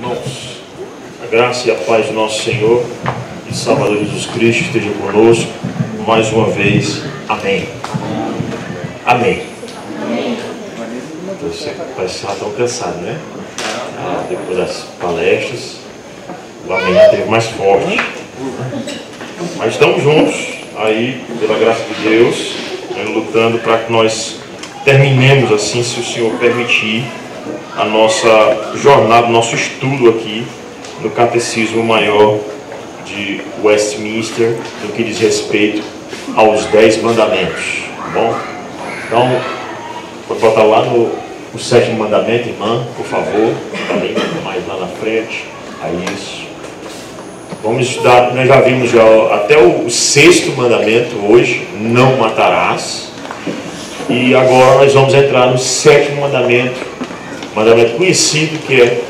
Irmãos, a graça e a paz do nosso Senhor e Salvador Jesus Cristo esteja conosco mais uma vez. Amém. Amém. Você vai estar tão cansado, né? Depois das palestras, o amém teve mais forte. Mas estamos juntos aí, pela graça de Deus, lutando para que nós terminemos assim, se o Senhor permitir, a nossa jornada, nosso estudo aqui no Catecismo Maior de Westminster, no que diz respeito aos 10 mandamentos, tá bom? Então, vou botar lá no 7º mandamento, irmã, por favor, mais lá na frente, aí isso. Vamos estudar, nós já vimos até o 6º mandamento hoje, não matarás, e agora nós vamos entrar no 7º mandamento conhecido, que é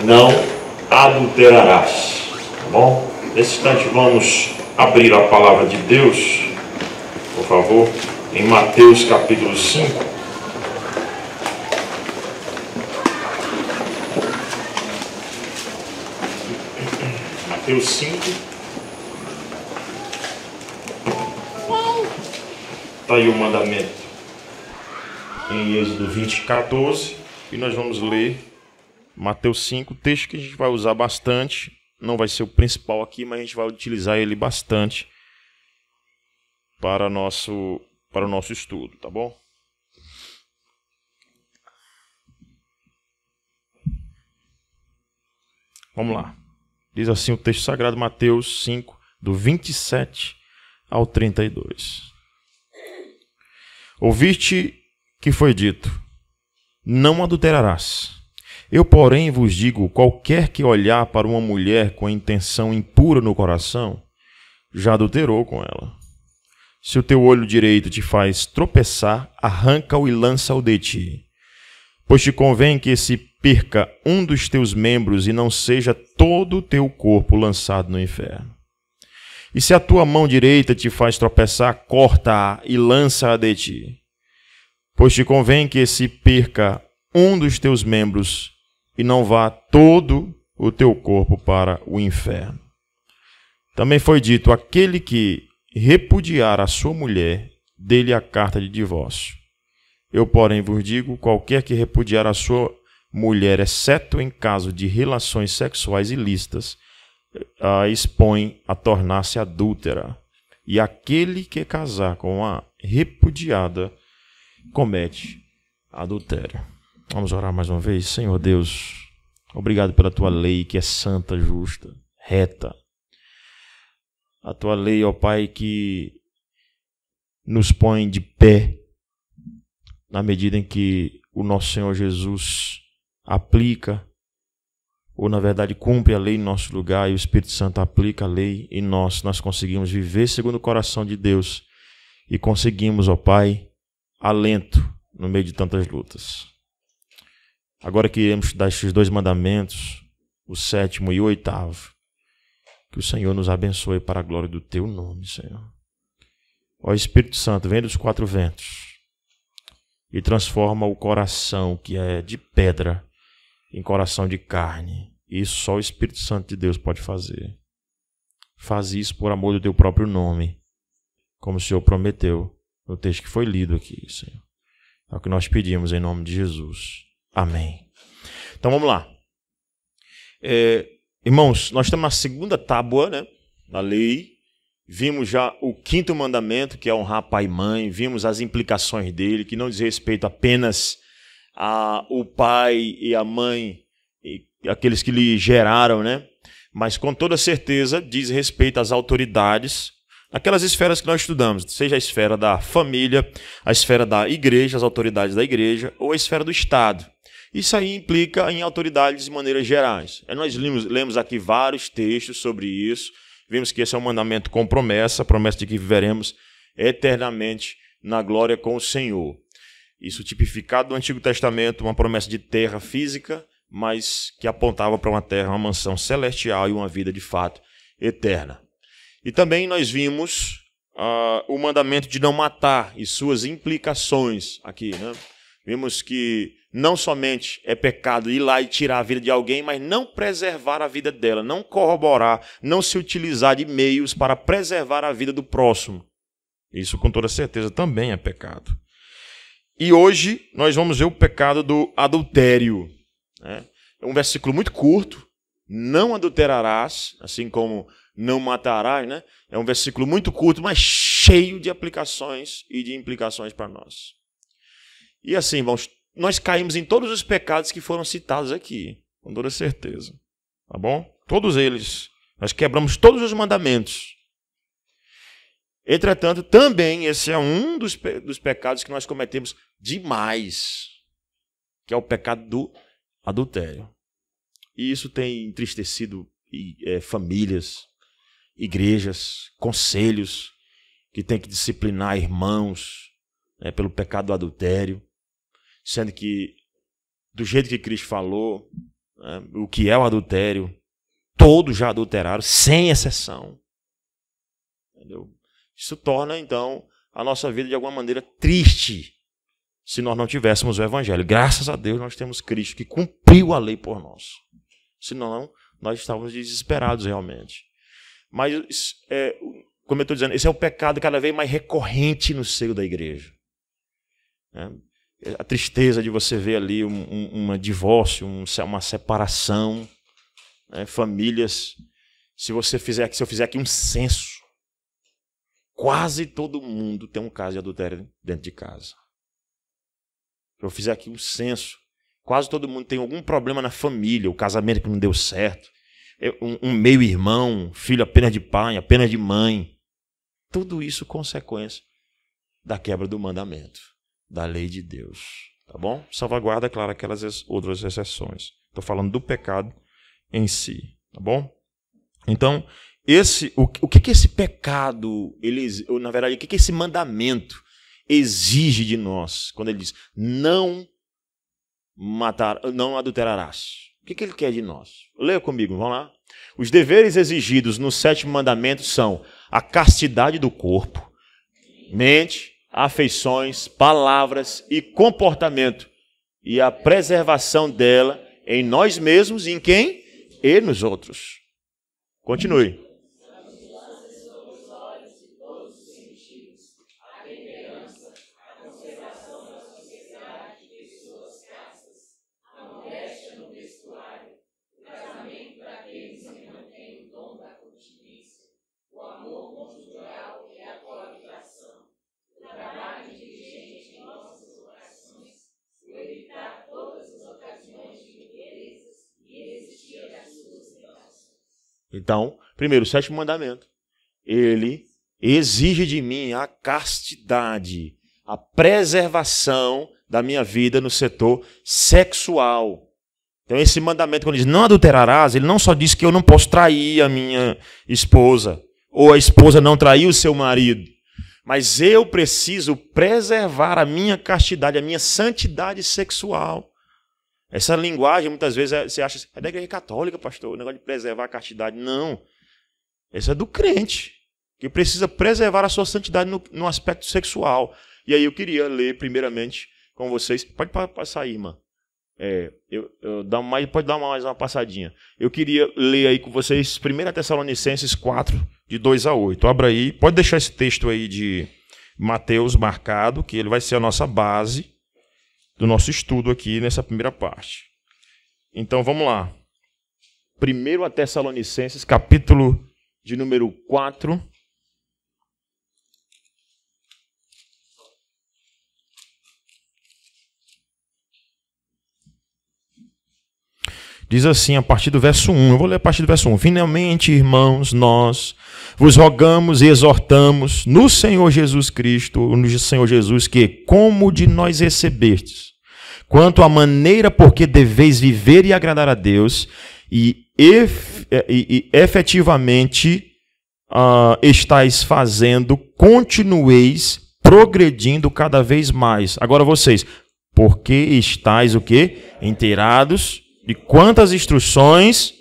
não adulterarás, tá bom? Nesse instante vamos abrir a palavra de Deus, por favor, em Mateus capítulo 5. Mateus 5. Está aí o mandamento em Êxodo 20, 14. E nós vamos ler Mateus 5, texto que a gente vai usar bastante. Não vai ser o principal aqui, mas a gente vai utilizar ele bastante para o nosso estudo, tá bom? Vamos lá. Diz assim o texto sagrado, Mateus 5, do 27 ao 32. Ouviste que foi dito: não adulterarás. Eu, porém, vos digo, qualquer que olhar para uma mulher com intenção impura no coração, já adulterou com ela. Se o teu olho direito te faz tropeçar, arranca-o e lança-o de ti. Pois te convém que se perca um dos teus membros e não seja todo o teu corpo lançado no inferno. E se a tua mão direita te faz tropeçar, corta-a e lança-a de ti. Pois te convém que se perca um dos teus membros e não vá todo o teu corpo para o inferno. Também foi dito: aquele que repudiar a sua mulher, dê-lhe a carta de divórcio. Eu, porém, vos digo, qualquer que repudiar a sua mulher, exceto em caso de relações sexuais ilícitas, a expõe a tornar-se adúltera. E aquele que casar com a repudiada comete adultério. Vamos orar mais uma vez. Senhor Deus, obrigado pela tua lei que é santa, justa, reta. A tua lei, ó Pai, que nos põe de pé na medida em que o nosso Senhor Jesus aplica, ou na verdade cumpre a lei em nosso lugar, e o Espírito Santo aplica a lei em nós conseguimos viver segundo o coração de Deus e conseguimos, ó Pai, alento no meio de tantas lutas. Agora que iremos estudar estes 2 mandamentos, o 7º e o 8º, que o Senhor nos abençoe para a glória do teu nome, Senhor. Ó Espírito Santo, vem dos 4 ventos e transforma o coração que é de pedra em coração de carne. Isso só o Espírito Santo de Deus pode fazer. Faz isso por amor do teu próprio nome, como o Senhor prometeu no texto que foi lido aqui, Senhor. É o que nós pedimos em nome de Jesus. Amém. Então vamos lá. Irmãos, nós temos a 2ª tábua, né, da lei. Vimos já o 5º mandamento, que é honrar pai e mãe. Vimos as implicações dele, que não diz respeito apenas ao pai e à mãe, e aqueles que lhe geraram, né? Mas com toda certeza diz respeito às autoridades, aquelas esferas que nós estudamos, seja a esfera da família, a esfera da igreja, as autoridades da igreja, ou a esfera do Estado. Isso aí implica em autoridades de maneiras gerais. Nós lemos aqui vários textos sobre isso. Vimos que esse é um mandamento com promessa, a promessa de que viveremos eternamente na glória com o Senhor. Isso tipificado no Antigo Testamento, uma promessa de terra física, mas que apontava para uma terra, uma mansão celestial e uma vida de fato eterna. E também nós vimos o mandamento de não matar e suas implicações aqui, né? Vimos que não somente é pecado ir lá e tirar a vida de alguém, mas não preservar a vida dela, não corroborar, não se utilizar de meios para preservar a vida do próximo. Isso, com toda certeza, também é pecado. E hoje nós vamos ver o pecado do adultério. É um versículo muito curto. Não adulterarás, assim como não matarás, né? É um versículo muito curto, mas cheio de aplicações e de implicações para nós. E assim, irmãos, nós caímos em todos os pecados que foram citados aqui, com toda certeza. Tá bom? Todos eles. Nós quebramos todos os mandamentos. Entretanto, também esse é um dos pecados que nós cometemos demais, que é o pecado do adultério. E isso tem entristecido famílias, igrejas, conselhos que têm que disciplinar irmãos, né, pelo pecado do adultério, sendo que, do jeito que Cristo falou, né, o que é o adultério, todos já adulteraram, sem exceção. Entendeu? Isso torna, então, a nossa vida de alguma maneira triste, se nós não tivéssemos o Evangelho. Graças a Deus nós temos Cristo que cumpriu a lei por nós. Senão, nós estávamos desesperados realmente. Mas, como eu estou dizendo, esse é um pecado cada vez mais recorrente no seio da igreja. A tristeza de você ver ali um divórcio, uma separação, né? Famílias. Se eu fizer aqui um censo, quase todo mundo tem um caso de adultério dentro de casa. Se eu fizer aqui um censo, quase todo mundo tem algum problema na família, o casamento que não deu certo, um meio-irmão, filho apenas de pai, apenas de mãe. Tudo isso consequência da quebra do mandamento, da lei de Deus. Tá bom? Salvaguarda, claro, aquelas outras exceções. Estou falando do pecado em si. Tá bom? Então, o que esse pecado, na verdade, o que esse mandamento exige de nós? Quando ele diz, não adulterarás. O que ele quer de nós? Leia comigo, vamos lá. Os deveres exigidos no 7º mandamento são a castidade do corpo, mente, afeições, palavras e comportamento, e a preservação dela em nós mesmos e em quem? E nos outros. Continue. Então, primeiro, o 7º mandamento. Ele exige de mim a castidade, a preservação da minha vida no setor sexual. Então, esse mandamento, quando ele diz não adulterarás, ele não só diz que eu não posso trair a minha esposa, ou a esposa não trair o seu marido, mas eu preciso preservar a minha castidade, a minha santidade sexual. Essa linguagem, muitas vezes, você acha, é da igreja católica, pastor, o negócio de preservar a castidade. Não. Essa é do crente, que precisa preservar a sua santidade no aspecto sexual. E aí eu queria ler, primeiramente, com vocês. Pode passar aí, irmã. Pode dar mais uma passadinha. Eu queria ler aí com vocês 1 Tessalonicenses 4, de 2 a 8. Abra aí. Pode deixar esse texto aí de Mateus marcado, que ele vai ser a nossa base do nosso estudo aqui nessa primeira parte. Então, vamos lá. 1 Tessalonicenses, capítulo de número 4. Diz assim, a partir do verso 1. Eu vou ler a partir do verso 1. Finalmente, irmãos, nós vos rogamos e exortamos no Senhor Jesus Cristo, no Senhor Jesus, que, como de nós recebestes, quanto à maneira por que deveis viver e agradar a Deus, e efetivamente estáis fazendo, continueis progredindo cada vez mais. Agora vocês, porque estáis o quê? Inteirados de quantas instruções?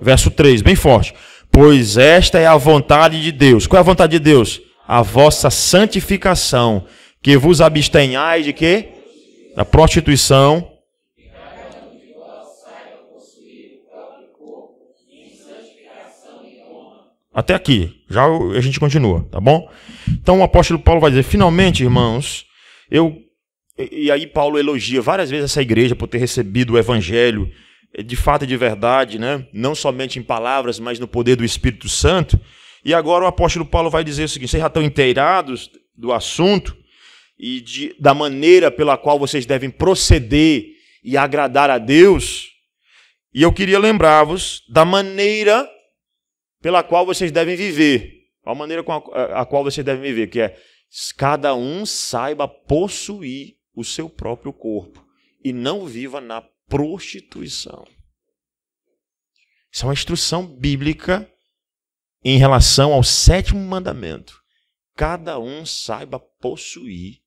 Verso 3, bem forte. Pois esta é a vontade de Deus. Qual é a vontade de Deus? A vossa santificação, que vos abstenhais de quê? da prostituição. Até aqui, já a gente continua, tá bom? Então o apóstolo Paulo vai dizer, finalmente, irmãos, e aí Paulo elogia várias vezes essa igreja por ter recebido o evangelho de fato e de verdade, né? Não somente em palavras, mas no poder do Espírito Santo. E agora o apóstolo Paulo vai dizer o seguinte, vocês já estão inteirados do assunto e da maneira pela qual vocês devem proceder e agradar a Deus. E eu queria lembrar-vos da maneira pela qual vocês devem viver. A maneira com a qual vocês devem viver, que é cada um saiba possuir o seu próprio corpo e não viva na prostituição. Isso é uma instrução bíblica em relação ao 7º mandamento. Cada um saiba possuir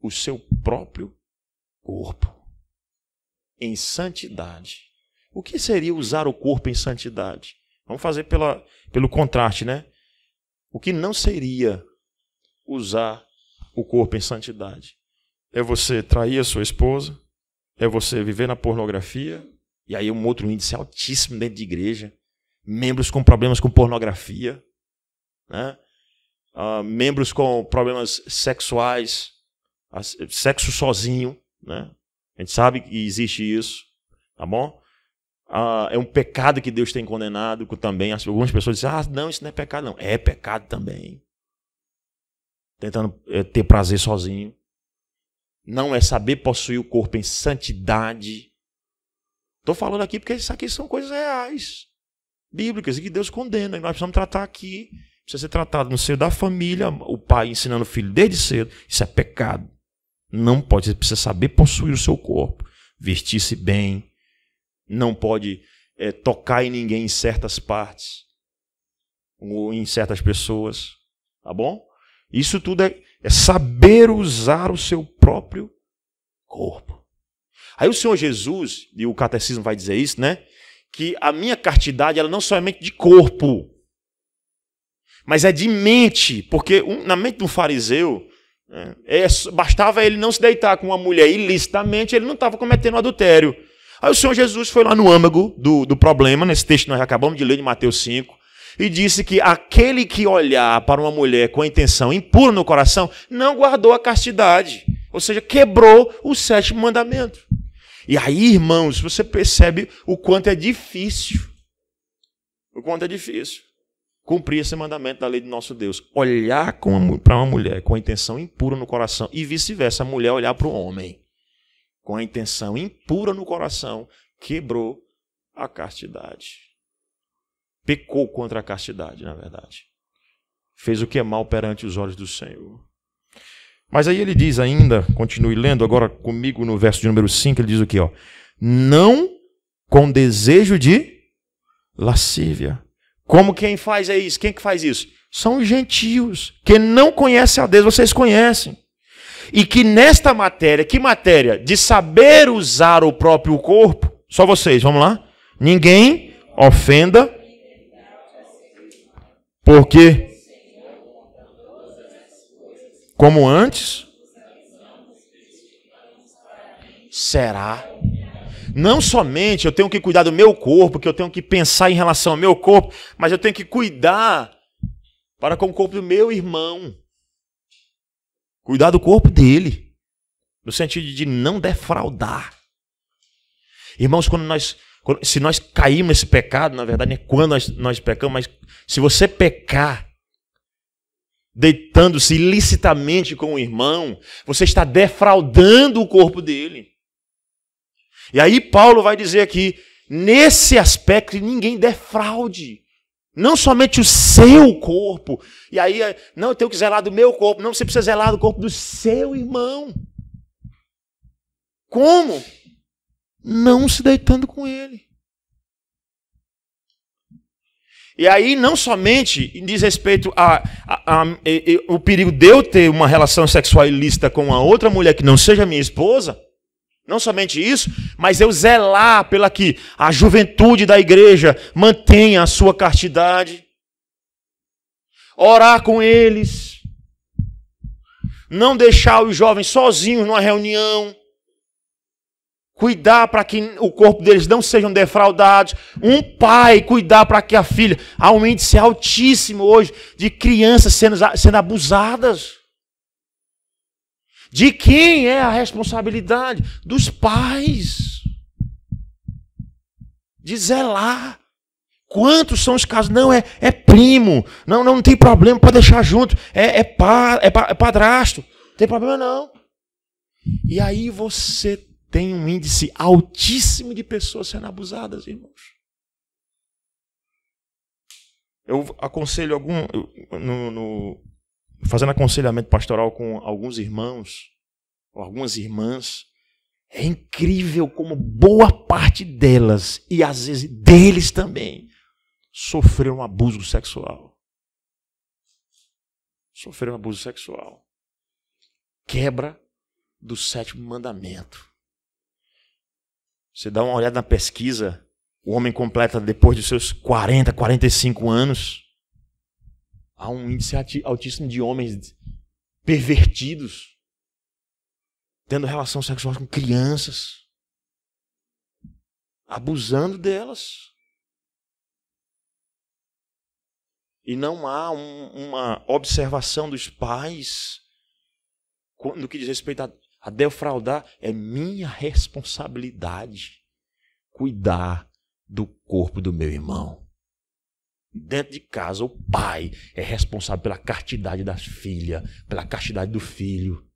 o seu próprio corpo em santidade. O que seria usar o corpo em santidade? Vamos fazer pelo contraste, né? O que não seria usar o corpo em santidade? É você trair a sua esposa, é você viver na pornografia, e aí um outro índice altíssimo dentro de igreja, membros com problemas com pornografia, né? Membros com problemas sexuais, sexo sozinho, né? A gente sabe que existe isso, tá bom? É um pecado que Deus tem condenado também. Algumas pessoas dizem, não, isso não é pecado, não. É pecado também. Tentando ter prazer sozinho. Não é saber possuir o corpo em santidade. Estou falando aqui porque isso aqui são coisas reais, bíblicas, e que Deus condena. E nós precisamos tratar aqui. Precisa ser tratado no seio da família, o pai ensinando o filho desde cedo. Isso é pecado. Não pode, você precisa saber possuir o seu corpo, vestir-se bem. Não pode tocar em ninguém em certas partes, ou em certas pessoas. Tá bom? Isso tudo é saber usar o seu próprio corpo. Aí o Senhor Jesus, e o catecismo vai dizer isso, né? Que a minha castidade ela não somente de corpo, mas é de mente. Porque na mente do fariseu, bastava ele não se deitar com uma mulher ilicitamente, ele não estava cometendo adultério. Aí o Senhor Jesus foi lá no âmago do problema, nesse texto que nós acabamos de ler de Mateus 5, e disse que aquele que olhar para uma mulher com a intenção impura no coração, não guardou a castidade. Ou seja, quebrou o 7º mandamento. E aí, irmãos, você percebe o quanto é difícil. O quanto é difícil cumprir esse mandamento da lei do nosso Deus. Olhar para uma mulher com a intenção impura no coração e vice-versa, a mulher olhar para o homem com a intenção impura no coração, quebrou a castidade. Pecou contra a castidade, na verdade. Fez o que é mal perante os olhos do Senhor. Mas aí ele diz ainda, continue lendo agora comigo no verso de número 5, ele diz o quê? Não com desejo de lascívia. Como quem faz isso? Quem que faz isso? São os gentios, que não conhecem a Deus, vocês conhecem. E que nesta matéria, que matéria? De saber usar o próprio corpo, só vocês, vamos lá? Ninguém ofenda, porque, como antes, será. Não somente eu tenho que cuidar do meu corpo, que eu tenho que pensar em relação ao meu corpo, mas eu tenho que cuidar para com o corpo do meu irmão. Cuidar do corpo dele, no sentido de não defraudar. Irmãos, se nós caímos nesse pecado, na verdade, não é quando nós pecamos, mas se você pecar, deitando-se ilicitamente com o irmão, você está defraudando o corpo dele. E aí Paulo vai dizer aqui, nesse aspecto, ninguém defraude. Não somente o seu corpo. E aí, não, eu tenho que zelar do meu corpo. Não, você precisa zelar do corpo do seu irmão. Como? Não se deitando com ele. E aí, não somente diz respeito o perigo de eu ter uma relação sexual ilícita com uma outra mulher que não seja minha esposa. Não somente isso, mas eu zelar pela que a juventude da igreja mantenha a sua castidade. Orar com eles. Não deixar os jovens sozinhos numa reunião. cuidar para que o corpo deles não sejam defraudados. Um pai cuidar para que a filha... Há um índice altíssimo hoje de crianças sendo abusadas. De quem é a responsabilidade? Dos pais. De zelar. Quantos são os casos? Não, é primo. Não tem problema, pode deixar junto. É padrasto. Não tem problema não. E aí você tem um índice altíssimo de pessoas sendo abusadas, irmãos. Eu aconselho fazendo aconselhamento pastoral com alguns irmãos, ou algumas irmãs. É incrível como boa parte delas, e às vezes deles também, sofreram abuso sexual. Sofreram abuso sexual. Quebra do 7º mandamento. Você dá uma olhada na pesquisa, o homem completa depois dos seus 40, 45 anos. Há um índice altíssimo de homens pervertidos, tendo relação sexual com crianças, abusando delas. E não há uma observação dos pais no que diz respeito a defraudar. É minha responsabilidade cuidar do corpo do meu irmão. Dentro de casa, o pai é responsável pela castidade da filha, pela castidade do filho.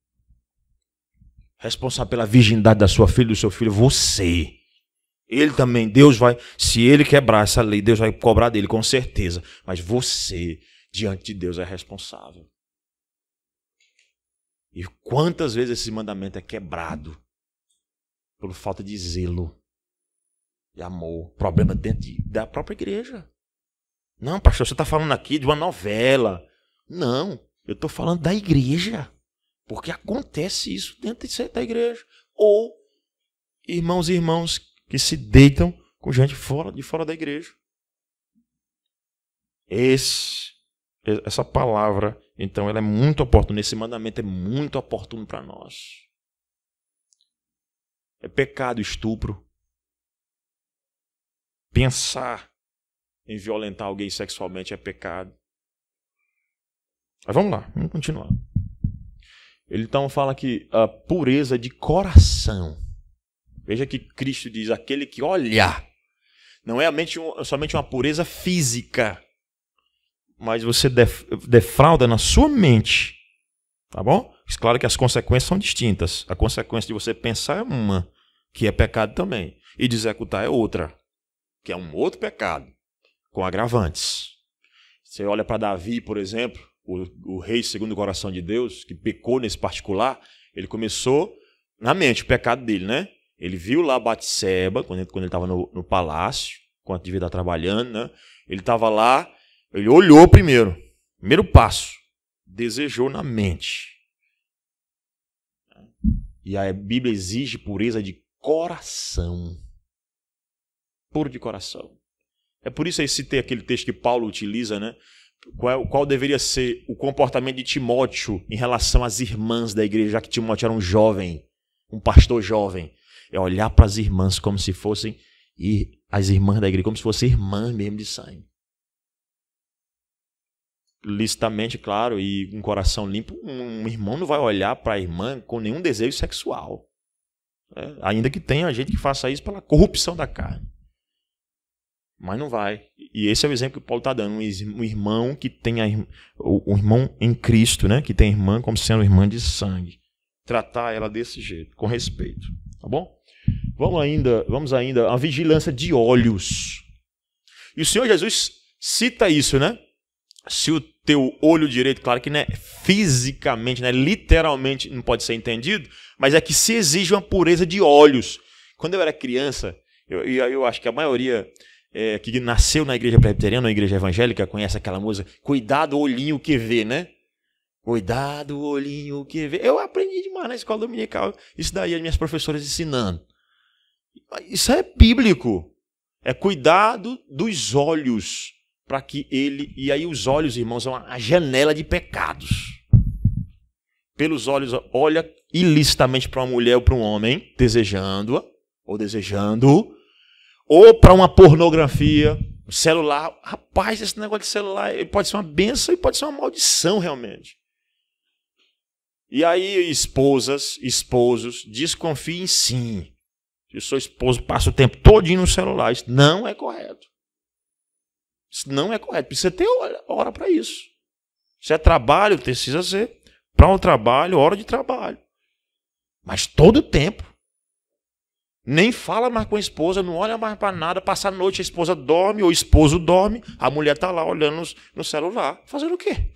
Responsável pela virgindade da sua filha e do seu filho, você. Ele também, Deus vai, se ele quebrar essa lei, Deus vai cobrar dele, com certeza. Mas você, diante de Deus, é responsável. E quantas vezes esse mandamento é quebrado por falta de zelo e amor? Problema dentro da própria igreja. Não, pastor, você está falando aqui de uma novela. Não, eu estou falando da igreja. Porque acontece isso dentro da igreja. Ou irmãos e irmãs que se deitam com gente de fora da igreja. Essa palavra, então, ela é muito oportuna. Esse mandamento é muito oportuno para nós. É pecado estupro. Pensar em violentar alguém sexualmente é pecado. Mas vamos lá, vamos continuar. Ele então fala que a pureza de coração. Veja que Cristo diz, aquele que olha. Não é somente uma pureza física, mas você defrauda na sua mente. Tá bom? Claro que as consequências são distintas. A consequência de você pensar é uma, que é pecado também. E de executar é outra, que é um outro pecado, com agravantes. Você olha para Davi, por exemplo, o rei segundo o coração de Deus, que pecou nesse particular, ele começou na mente o pecado dele, né? Ele viu lá Batseba, quando ele estava no palácio, enquanto devia estar trabalhando, né? Ele estava lá, ele olhou primeiro passo, desejou na mente. E a Bíblia exige pureza de coração. Puro de coração. É por isso que eu citei aquele texto que Paulo utiliza, né? Qual deveria ser o comportamento de Timóteo em relação às irmãs da igreja, já que Timóteo era um jovem, um pastor jovem. É olhar para as irmãs como se fossem, e as irmãs da igreja como se fossem irmãs mesmo de sangue. Licitamente, claro, e com um coração limpo, um irmão não vai olhar para a irmã com nenhum desejo sexual. Ainda que tenha gente que faça isso pela corrupção da carne. Mas não vai. E esse é o exemplo que Paulo está dando. Um irmão que tem um irmão em Cristo, né? Que tem a irmã como sendo irmã de sangue. Tratar ela desse jeito, com respeito. Tá bom? Vamos ainda a vigilância de olhos. E o Senhor Jesus cita isso, né? Se o teu olho direito, claro que não é fisicamente, né? Literalmente não pode ser entendido, mas é que se exige uma pureza de olhos. Quando eu era criança, eu acho que a maioria que nasceu na igreja presbiteriana, na igreja evangélica, conhece aquela música, cuidado olhinho que vê, né? Cuidado olhinho que vê. Eu aprendi demais na escola dominical, isso daí as minhas professoras ensinando. Isso é bíblico. É cuidado dos olhos, para que ele... E aí os olhos, irmãos, são a janela de pecados. Pelos olhos, olha ilicitamente para uma mulher ou para um homem, desejando-a, ou desejando, ou para uma pornografia, celular. Rapaz, esse negócio de celular pode ser uma bênção e pode ser uma maldição realmente. E aí, esposas, esposos, desconfiem sim. Se o seu esposo passa o tempo todinho no celular, isso não é correto. Isso não é correto. Precisa ter hora para isso. Se é trabalho, precisa ser para um trabalho, hora de trabalho. Mas todo o tempo. Nem fala mais com a esposa, não olha mais para nada. Passa a noite, a esposa dorme, ou o esposo dorme, a mulher está lá olhando no celular. Fazendo o quê?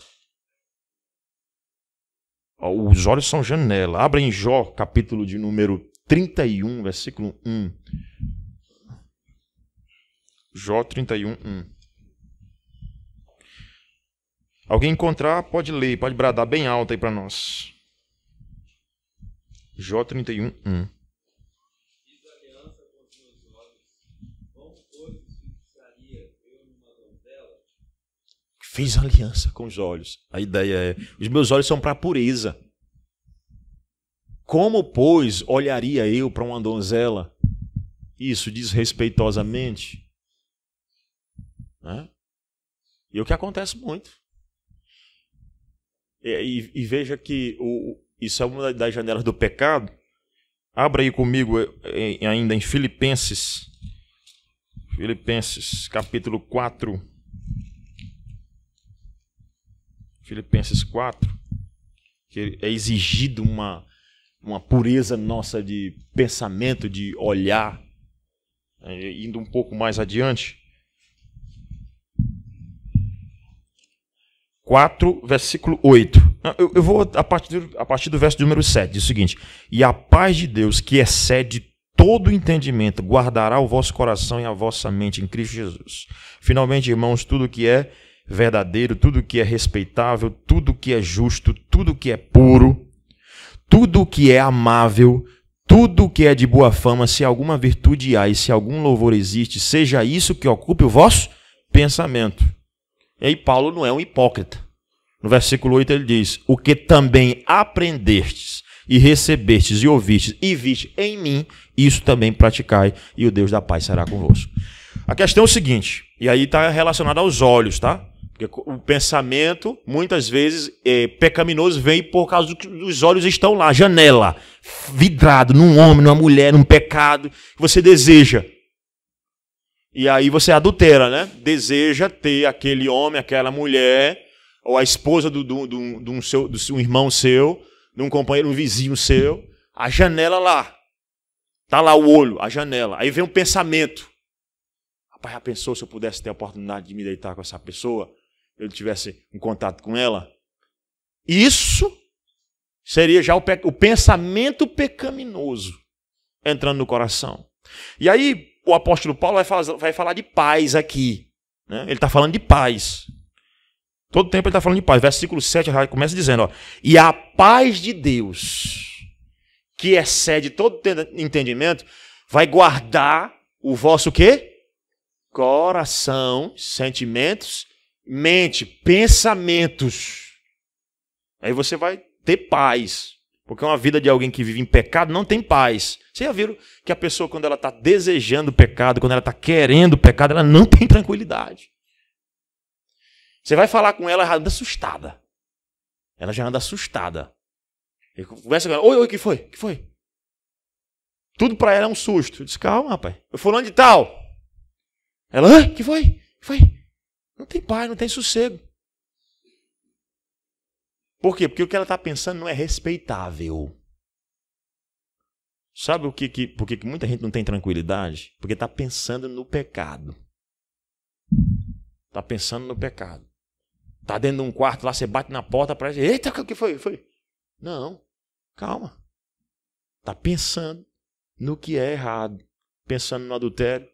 Os olhos são janela. Abra em Jó, capítulo de número 31, versículo 1. Jó 31, 1. Alguém encontrar, pode ler, pode bradar bem alto aí para nós. Jó 31, 1. Fiz aliança com os olhos. A ideia é, os meus olhos são para a pureza. Como, pois, olharia eu para uma donzela? Isso, desrespeitosamente. Né? E é o que acontece muito. E veja que isso é uma das janelas do pecado. Abra aí comigo ainda em Filipenses. Filipenses, capítulo 4. Filipenses 4. Que é exigido uma pureza nossa de pensamento, de olhar. Indo um pouco mais adiante. 4, versículo 8. Eu vou a partir do verso número 7. Diz o seguinte: e a paz de Deus, que excede todo entendimento, guardará o vosso coração e a vossa mente em Cristo Jesus. Finalmente, irmãos, tudo que é verdadeiro, tudo que é respeitável, tudo que é justo, tudo que é puro, tudo que é amável, tudo que é de boa fama, se alguma virtude há e se algum louvor existe, seja isso que ocupe o vosso pensamento. E aí Paulo não é um hipócrita. No versículo 8 ele diz: o que também aprendestes e recebestes e ouvistes e viste em mim, isso também praticai, e o Deus da paz será convosco. A questão é o seguinte, e aí está relacionado aos olhos, tá? Porque o pensamento, muitas vezes, pecaminoso vem por causa do que os olhos estão lá, janela, vidrado num homem, numa mulher, num pecado que você deseja. E aí você adultera, né? Deseja ter aquele homem, aquela mulher, ou a esposa de um irmão seu, de um companheiro, um vizinho seu, a janela lá. Está lá o olho, a janela. Aí vem um pensamento. Rapaz, já pensou se eu pudesse ter a oportunidade de me deitar com essa pessoa? Eu tivesse um contato com ela? Isso seria já o pensamento pecaminoso entrando no coração. E aí o apóstolo Paulo vai falar de paz aqui. Né? Ele está falando de paz. Todo tempo ele está falando de paz. Versículo 7 já começa dizendo: ó, e a paz de Deus, que excede todo entendimento, vai guardar o vosso quê? Coração, sentimentos, mente, pensamentos. Aí você vai ter paz. Porque uma vida de alguém que vive em pecado não tem paz. Vocês já viram que a pessoa, quando ela está desejando o pecado, quando ela está querendo o pecado, ela não tem tranquilidade. Você vai falar com ela, ela anda assustada. Ela já anda assustada. Ele conversa com ela: oi, o que foi? O que foi? Tudo para ela é um susto. Eu disse: calma, rapaz. Eu fulano de tal. Ela: o que foi? O que foi? Não tem paz, não tem sossego. Por quê? Porque o que ela está pensando não é respeitável. Sabe por que muita gente não tem tranquilidade? Porque está pensando no pecado. Está pensando no pecado. Está dentro de um quarto lá, você bate na porta, parece: eita, o que foi? Não, calma. Está pensando no que é errado. Pensando no adultério,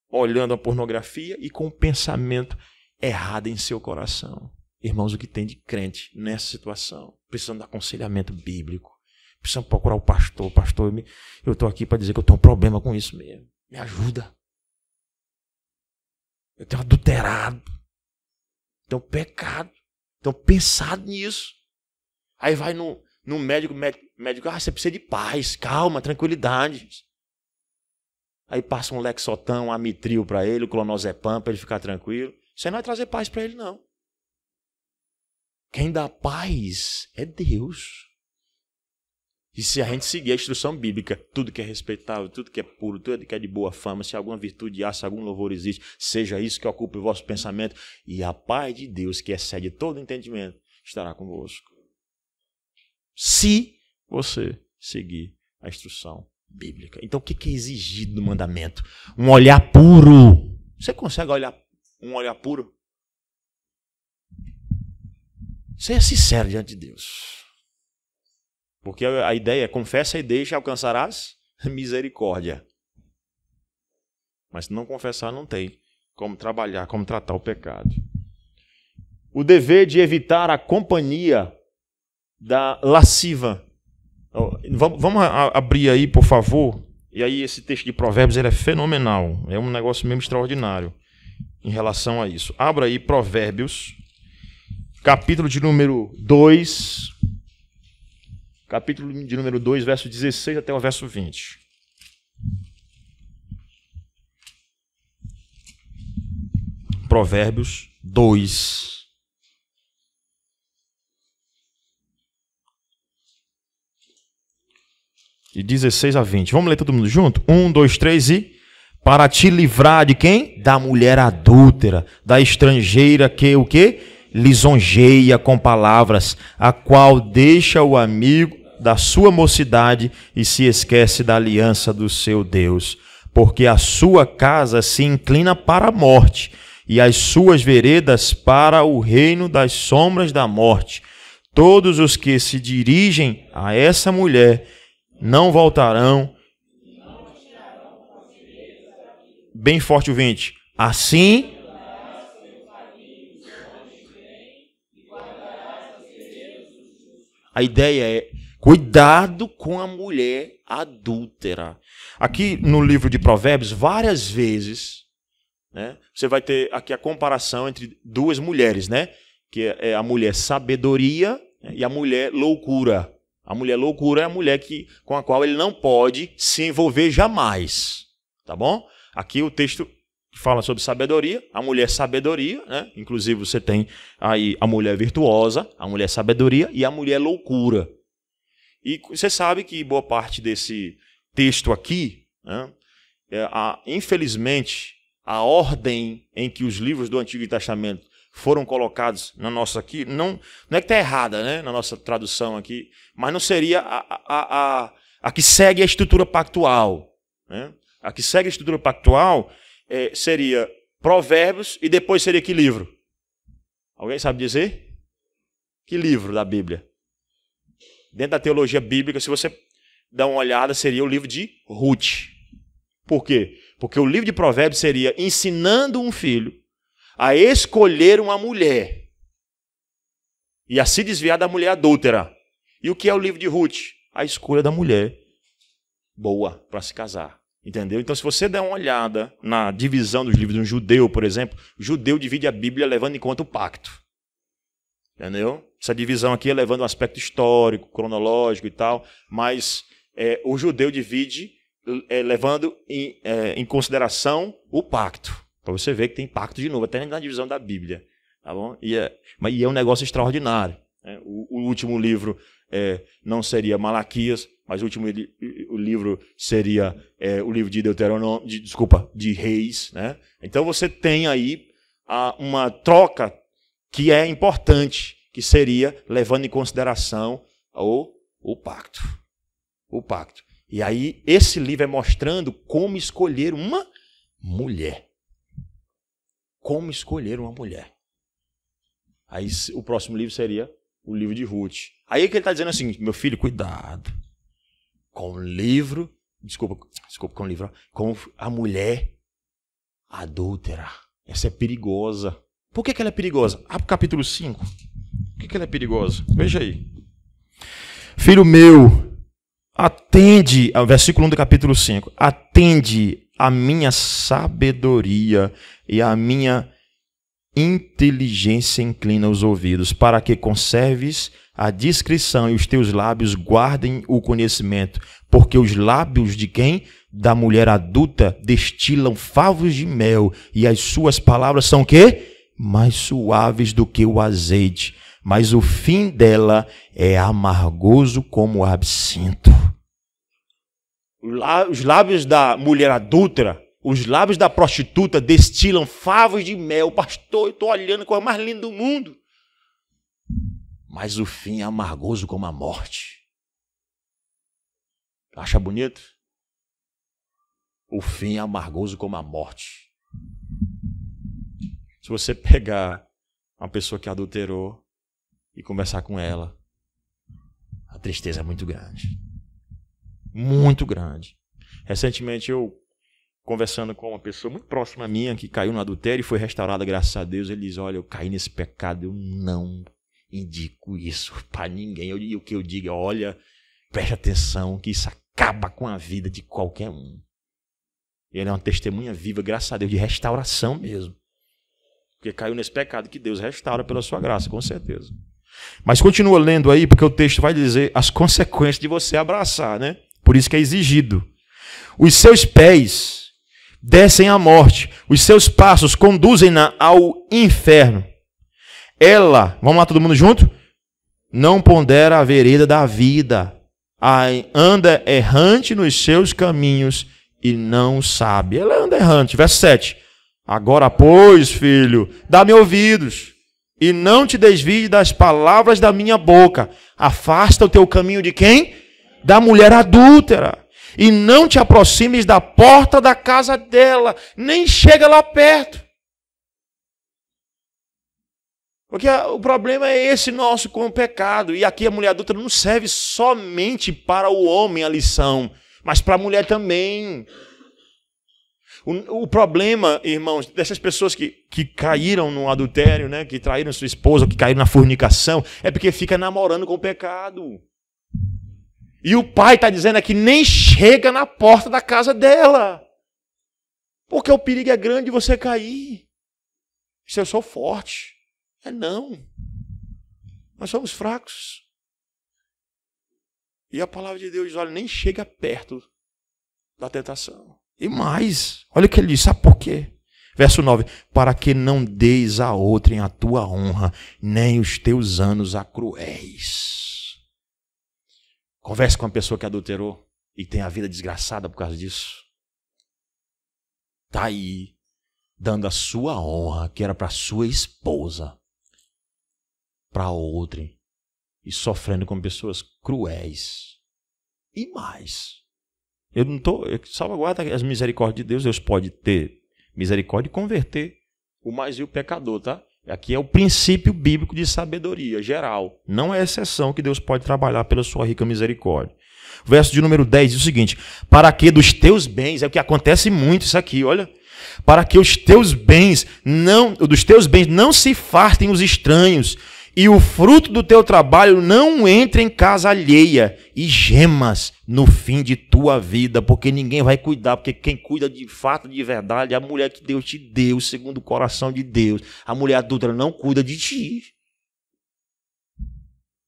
olhando a pornografia e com o pensamento errado em seu coração. Irmãos, o que tem de crente nessa situação? Precisando de aconselhamento bíblico. Precisamos procurar o pastor. Pastor, eu estou aqui para dizer que eu tenho um problema com isso mesmo. Me ajuda. Eu tenho adulterado. Tenho pecado. Tenho pensado nisso. Aí vai no médico, você precisa de paz, calma, tranquilidade. aí passa um Lexotan, um Amitril para ele, o Clonazepam, para ele ficar tranquilo. Isso aí não vai trazer paz para ele, não. Quem dá paz é Deus. E se a gente seguir a instrução bíblica, tudo que é respeitável, tudo que é puro, tudo que é de boa fama, se alguma virtude há, se algum louvor existe, seja isso que ocupe o vosso pensamento, e a paz de Deus, que excede todo entendimento, estará convosco. Se você seguir a instrução bíblica. Então, o que é exigido no mandamento? Um olhar puro. Você consegue olhar um olhar puro? Seja sincero diante de Deus. Porque a ideia é, confessa e deixa, alcançarás misericórdia. Mas se não confessar, não tem como trabalhar, como tratar o pecado. O dever de evitar a companhia da lasciva. Vamos abrir aí, por favor. E aí esse texto de Provérbios ele é fenomenal. É um negócio mesmo extraordinário em relação a isso. Abra aí Provérbios, capítulo de número 2... Capítulo de número 2, verso 16 até o verso 20. Provérbios 2. De 16 a 20. Vamos ler todo mundo junto? 1, 2, 3 e... Para te livrar de quem? Da mulher adúltera, da estrangeira que o quê? Lisonjeia com palavras, a qual deixa o amigo da sua mocidade e se esquece da aliança do seu Deus. Porque a sua casa se inclina para a morte, e as suas veredas para o reino das sombras da morte. Todos os que se dirigem a essa mulher não voltarão. Bem forte o 20. Assim... A ideia é cuidado com a mulher adúltera. Aqui no livro de Provérbios, várias vezes, né, você vai ter aqui a comparação entre duas mulheres, né? Que é a mulher sabedoria e a mulher loucura. A mulher loucura é a mulher com a qual ele não pode se envolver jamais. Tá bom? Aqui o texto fala sobre sabedoria, a mulher sabedoria, né? Inclusive você tem aí a mulher virtuosa, a mulher sabedoria e a mulher loucura. E você sabe que boa parte desse texto aqui, né, infelizmente, a ordem em que os livros do Antigo Testamento foram colocados na nossa aqui, não é que está errada, né, na nossa tradução aqui, mas não seria a que segue a estrutura pactual. Né? A que segue a estrutura pactual seria Provérbios e depois seria que livro? Alguém sabe dizer? Que livro da Bíblia? Dentro da teologia bíblica, se você dar uma olhada, seria o livro de Ruth. Por quê? Porque o livro de Provérbios seria ensinando um filho a escolher uma mulher e a se desviar da mulher adúltera. E o que é o livro de Ruth? A escolha da mulher boa para se casar. Entendeu? Então, se você der uma olhada na divisão dos livros de um judeu, por exemplo, o judeu divide a Bíblia levando em conta o pacto. Entendeu? Essa divisão aqui é levando um aspecto histórico, cronológico e tal, mas o judeu divide levando em consideração o pacto. Para você ver que tem pacto de novo, até na divisão da Bíblia. Tá bom? E é um negócio extraordinário. Né? O último livro não seria Malaquias, mas o último livro seria o livro de Deuteronômio, de Reis. Né? Então você tem aí uma troca que é importante, que seria levando em consideração o pacto. O pacto. E aí esse livro é mostrando como escolher uma mulher. Como escolher uma mulher. Aí o próximo livro seria o livro de Ruth. Aí é que ele está dizendo assim, meu filho, cuidado com o livro, com a mulher adúltera. Essa é perigosa. Por que ela é perigosa? Abre o capítulo 5. Por que ela é perigosa? Veja aí. Filho meu, atende, versículo 1 do capítulo 5. Atende a minha sabedoria e a minha inteligência inclina os ouvidos, para que conserves a discrição e os teus lábios guardem o conhecimento. Porque os lábios de quem? da mulher adulta destilam favos de mel, e as suas palavras são o quê? Mais suaves do que o azeite, mas o fim dela é amargoso como o absinto. Os lábios da mulher adúltera, os lábios da prostituta destilam favos de mel. Pastor, eu estou olhando a coisa mais linda do mundo. Mas o fim é amargoso como a morte. Acha bonito? O fim é amargoso como a morte. Se você pegar uma pessoa que adulterou e conversar com ela, a tristeza é muito grande. Muito grande. Recentemente eu, conversando com uma pessoa muito próxima a minha, que caiu no adultério e foi restaurada, graças a Deus, ele diz, olha, eu caí nesse pecado, eu não indico isso para ninguém. E o que eu digo é, olha, preste atenção, que isso acaba com a vida de qualquer um. Ele é uma testemunha viva, graças a Deus, de restauração mesmo. Porque caiu nesse pecado que Deus restaura pela sua graça, com certeza. Mas continua lendo aí, porque o texto vai dizer as consequências de você abraçar, né? Por isso que é exigido. Os seus pés descem à morte, os seus passos conduzem-na ao inferno. Ela, vamos lá todo mundo junto? Não pondera a vereda da vida, anda errante nos seus caminhos e não sabe. Ela anda errante. Verso 7. Agora, pois, filho, dá-me ouvidos e não te desvie das palavras da minha boca. Afasta o teu caminho de quem? Da mulher adúltera. E não te aproximes da porta da casa dela, nem chega lá perto. Porque o problema é esse nosso com o pecado. E aqui a mulher adúltera não serve somente para o homem a lição, mas para a mulher também. O problema, irmãos, dessas pessoas que caíram no adultério, né, que traíram sua esposa, que caíram na fornicação, é porque fica namorando com o pecado. E o pai está dizendo aqui, nem chega na porta da casa dela. Porque o perigo é grande de você cair. Se eu sou forte. É não. Nós somos fracos. E a palavra de Deus diz, olha, nem chega perto da tentação. E mais, olha o que ele diz, sabe por quê? Verso 9, para que não deis a outrem a tua honra, nem os teus anos a cruéis. Converse com uma pessoa que adulterou e tem a vida desgraçada por causa disso. Está aí, dando a sua honra, que era para sua esposa, para outrem, e sofrendo com pessoas cruéis. E mais. Eu não estou. Salvaguarda as misericórdias de Deus. Deus pode ter misericórdia e converter o mais vil pecador, tá? Aqui é o princípio bíblico de sabedoria geral. Não é exceção que Deus pode trabalhar pela sua rica misericórdia. O verso de número 10 diz o seguinte: para que dos teus bens, é o que acontece muito isso aqui, olha. Para que os teus bens dos teus bens não se fartem os estranhos, e o fruto do teu trabalho não entre em casa alheia, e gemas no fim de tua vida, porque ninguém vai cuidar, porque quem cuida de fato, de verdade, é a mulher que Deus te deu, segundo o coração de Deus. A mulher adúltera não cuida de ti.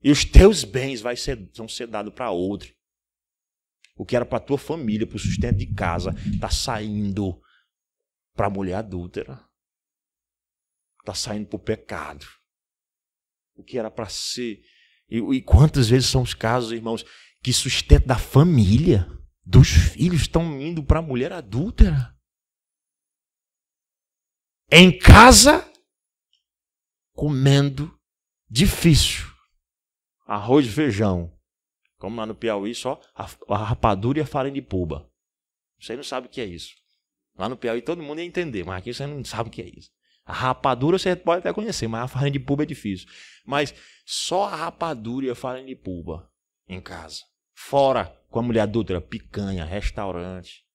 E os teus bens vão ser dados para outro. O que era para a tua família, para o sustento de casa, está saindo para a mulher adúltera. Está saindo para o pecado. O que era para ser. E quantas vezes são os casos, irmãos, que sustento da família, dos filhos, estão indo para a mulher adúltera. Em casa, comendo difícil. Arroz e feijão. Como lá no Piauí, só a rapadura e a farinha de puba. Você não sabe o que é isso. Lá no Piauí todo mundo ia entender, mas aqui você não sabe o que é isso. A rapadura você pode até conhecer, mas a farinha de puba é difícil. Mas só a rapadura e a farinha de puba em casa. Fora com a mulher adúltera, picanha, restaurante.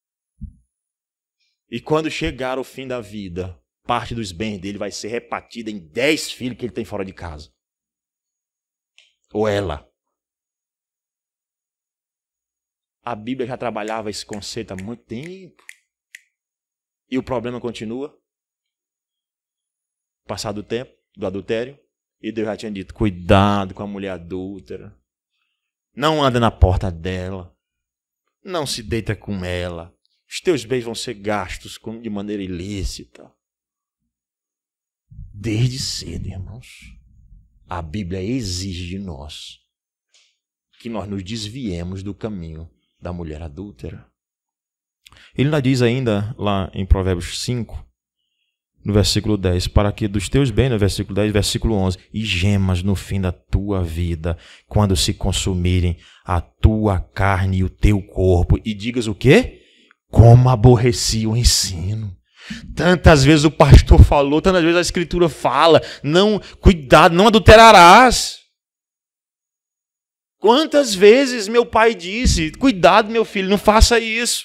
E quando chegar o fim da vida, parte dos bens dele vai ser repartida em 10 filhos que ele tem fora de casa. Ou ela. A Bíblia já trabalhava esse conceito há muito tempo. E o problema continua. Passado o tempo do adultério, e Deus já tinha dito, cuidado com a mulher adúltera. Não anda na porta dela. Não se deita com ela. Os teus bens vão ser gastos de maneira ilícita. Desde cedo, irmãos, a Bíblia exige de nós que nós nos desviemos do caminho da mulher adúltera. Ele ainda diz ainda lá em Provérbios 5, no versículo 10, para que dos teus bens, no versículo 10, versículo 11, e gemas no fim da tua vida, quando se consumirem a tua carne e o teu corpo, e digas o quê? Como aborreci o ensino. Tantas vezes o pastor falou, tantas vezes a Escritura fala, não, cuidado, não adulterarás. Quantas vezes meu pai disse, cuidado meu filho, não faça isso.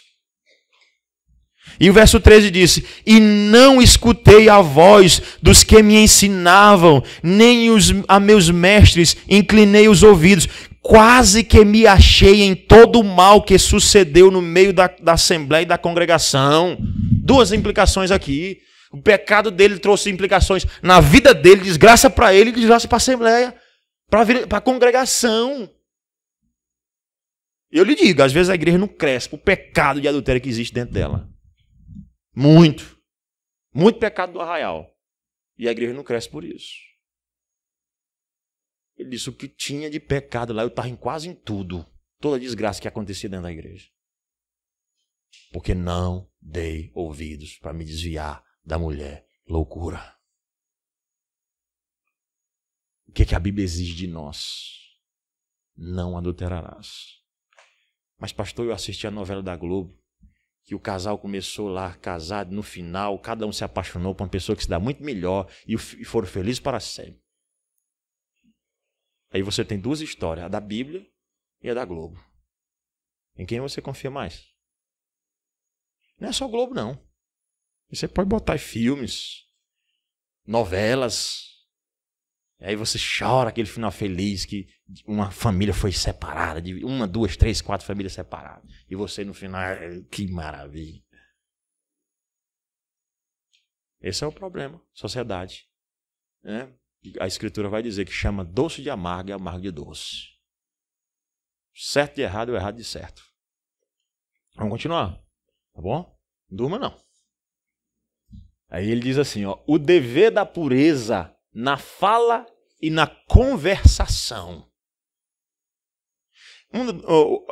E o verso 13 disse, e não escutei a voz dos que me ensinavam, nem a meus mestres inclinei os ouvidos. Quase que me achei em todo o mal que sucedeu no meio da assembleia e da congregação. Duas implicações aqui. O pecado dele trouxe implicações na vida dele, desgraça para ele e desgraça para a assembleia, para a congregação. Eu lhe digo, às vezes a igreja não cresce por pecado de adultério que existe dentro dela. Muito pecado do arraial. E a igreja não cresce por isso. Ele disse, o que tinha de pecado lá, eu estava quase em tudo. Toda a desgraça que acontecia dentro da igreja. Porque não dei ouvidos para me desviar da mulher loucura. O que a Bíblia exige de nós? Não adulterarás. Mas pastor, eu assisti a novela da Globo, que o casal começou lá casado, no final, cada um se apaixonou por uma pessoa que se dá muito melhor e foram felizes para sempre. Aí você tem duas histórias, a da Bíblia e a da Globo. Em quem você confia mais? Não é só Globo, não. Você pode botar em filmes, novelas. Aí você chora aquele final feliz que uma família foi separada, de 1, 2, 3, 4 famílias separadas. E você no final, que maravilha. Esse é o problema, sociedade. Né? A Escritura vai dizer que chama doce de amargo e amargo de doce. Certo de errado ou errado de certo. Vamos continuar, tá bom? Não durma não. Aí ele diz assim, ó, o dever da pureza na fala e na conversação.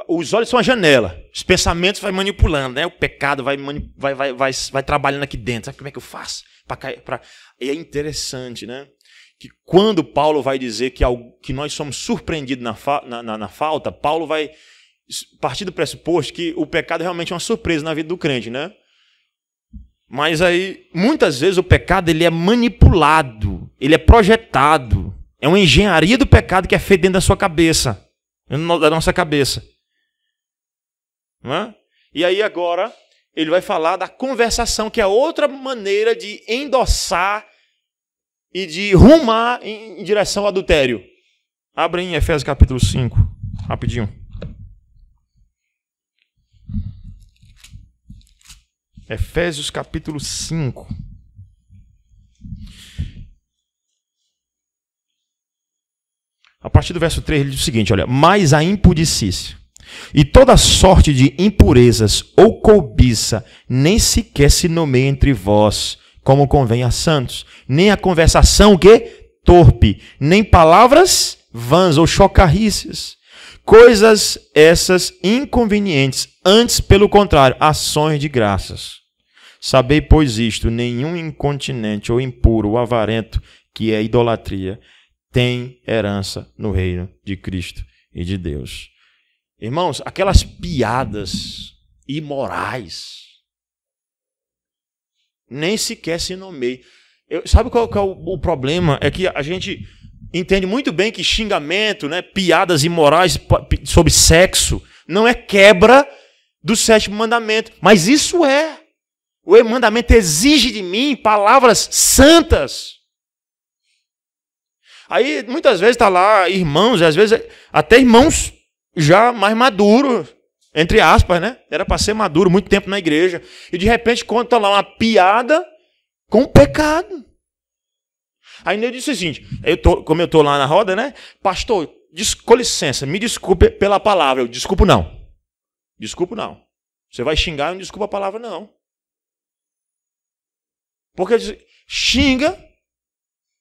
Os olhos são a janela, os pensamentos vai manipulando, né? O pecado vai trabalhando aqui dentro. Sabe como é que eu faço? E é interessante, né? Que quando Paulo vai dizer que nós somos surpreendidos na falta, Paulo vai partir do pressuposto que o pecado realmente é uma surpresa na vida do crente, né? Mas aí, muitas vezes o pecado ele é manipulado, ele é projetado. É uma engenharia do pecado que é feita dentro da sua cabeça, da nossa cabeça. Não é? E aí agora ele vai falar da conversação, que é outra maneira de endossar e de rumar em direção ao adultério. Abre em Efésios capítulo 5, rapidinho. Efésios capítulo 5. A partir do verso 3 ele diz o seguinte, olha, mas a impudicícia e toda sorte de impurezas ou cobiça nem sequer se nomeia entre vós, como convém a santos, nem a conversação o quê? Torpe, nem palavras vãs ou chocarrícias, coisas essas inconvenientes, antes, pelo contrário, ações de graças. Sabei, pois isto, nenhum incontinente ou impuro ou avarento, que é idolatria, tem herança no reino de Cristo e de Deus. Irmãos, aquelas piadas imorais, nem sequer se nomeia. Sabe qual é o problema? É que a gente entende muito bem que xingamento, né, piadas imorais sobre sexo, não é quebra do 7º mandamento. Mas isso é. O mandamento exige de mim palavras santas. Aí, muitas vezes está lá irmãos, e às vezes até irmãos já mais maduros, entre aspas, né? Era para ser maduro, muito tempo na igreja. E de repente conta lá uma piada com pecado. Aí eu disse o seguinte, como eu estou lá na roda, né? Pastor, com licença, me desculpe pela palavra. Eu, desculpo não. Você vai xingar e não desculpa a palavra, não. Porque xinga,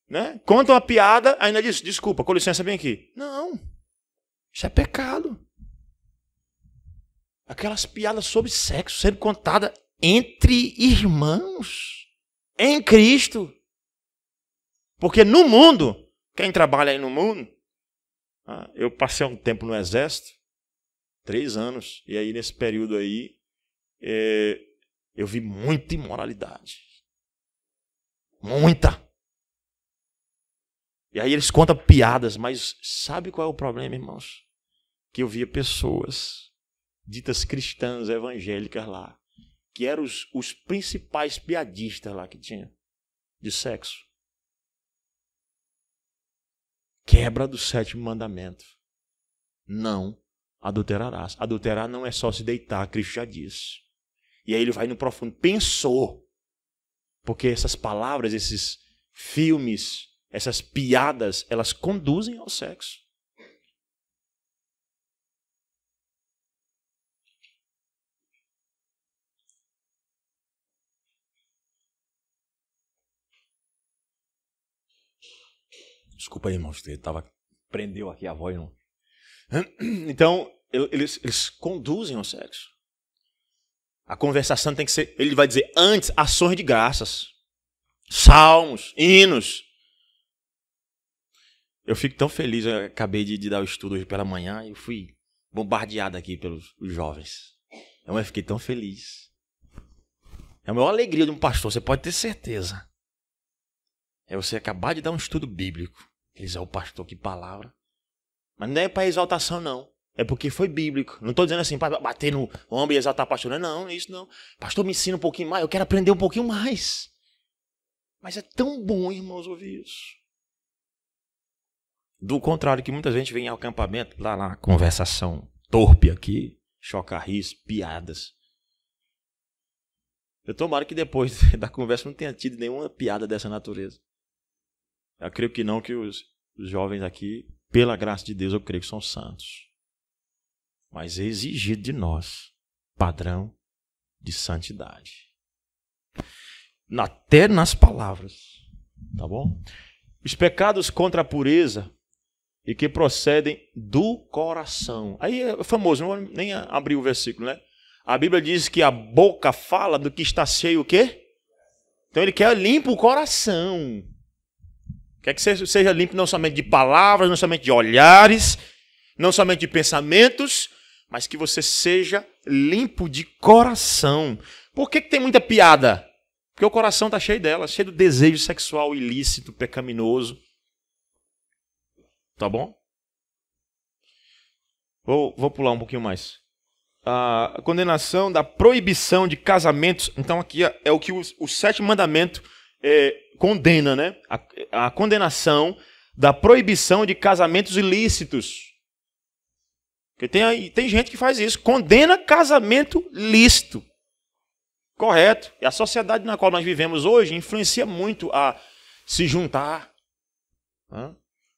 né? Conta uma piada, ainda diz, desculpa, com licença, vem aqui. Não, isso é pecado. Aquelas piadas sobre sexo sendo contadas entre irmãos, em Cristo. Porque no mundo, quem trabalha aí no mundo, eu passei um tempo no exército, 3 anos, e aí nesse período aí, eu vi muita imoralidade. Muita. E aí eles contam piadas, mas sabe qual é o problema, irmãos? Que eu via pessoas ditas cristãs, evangélicas lá, que eram os principais piadistas lá que tinha de sexo. Quebra do 7º mandamento. Não adulterarás. Adulterar não é só se deitar, Cristo já disse. E aí ele vai no profundo. Pensou. Porque essas palavras, esses filmes, essas piadas, elas conduzem ao sexo. Desculpa aí, irmãos, prendeu aqui a voz. Não. Então, eles conduzem ao sexo. A conversação tem que ser, ele vai dizer, antes, ações de graças, salmos, hinos. Eu fico tão feliz, eu acabei de dar o estudo hoje pela manhã e eu fui bombardeado aqui pelos jovens. Eu fiquei tão feliz. É a maior alegria de um pastor, você pode ter certeza. É você acabar de dar um estudo bíblico. Eles o pastor, que palavra. Mas não é para exaltação, não. É porque foi bíblico. Não estou dizendo assim, para bater no ombro e exaltar o pastor. Não, isso não. Pastor, me ensina um pouquinho mais. Eu quero aprender um pouquinho mais. Mas é tão bom, irmãos, ouvir isso. Do contrário, que muita gente vem ao acampamento, lá, conversação torpe aqui, chocarris, piadas. Eu tomara que depois da conversa não tenha tido nenhuma piada dessa natureza. Eu creio que não, que os jovens aqui, pela graça de Deus, eu creio que são santos. Mas é exigido de nós padrão de santidade. Até nas palavras. Tá bom? Os pecados contra a pureza e que procedem do coração. Aí é famoso, não vou nem abrir o versículo, né? A Bíblia diz que a boca fala do que está cheio o quê? Então ele quer limpo o coração. Quer que seja limpo não somente de palavras, não somente de olhares, não somente de pensamentos, mas que você seja limpo de coração. Por que tem muita piada? Porque o coração está cheio dela, cheio do desejo sexual ilícito, pecaminoso. Tá bom? Vou pular um pouquinho mais. A condenação da proibição de casamentos. Então aqui é o que o 7º mandamento condena, né? A condenação da proibição de casamentos ilícitos. Porque tem gente que faz isso, condena casamento lícito. Correto. E a sociedade na qual nós vivemos hoje influencia muito a se juntar,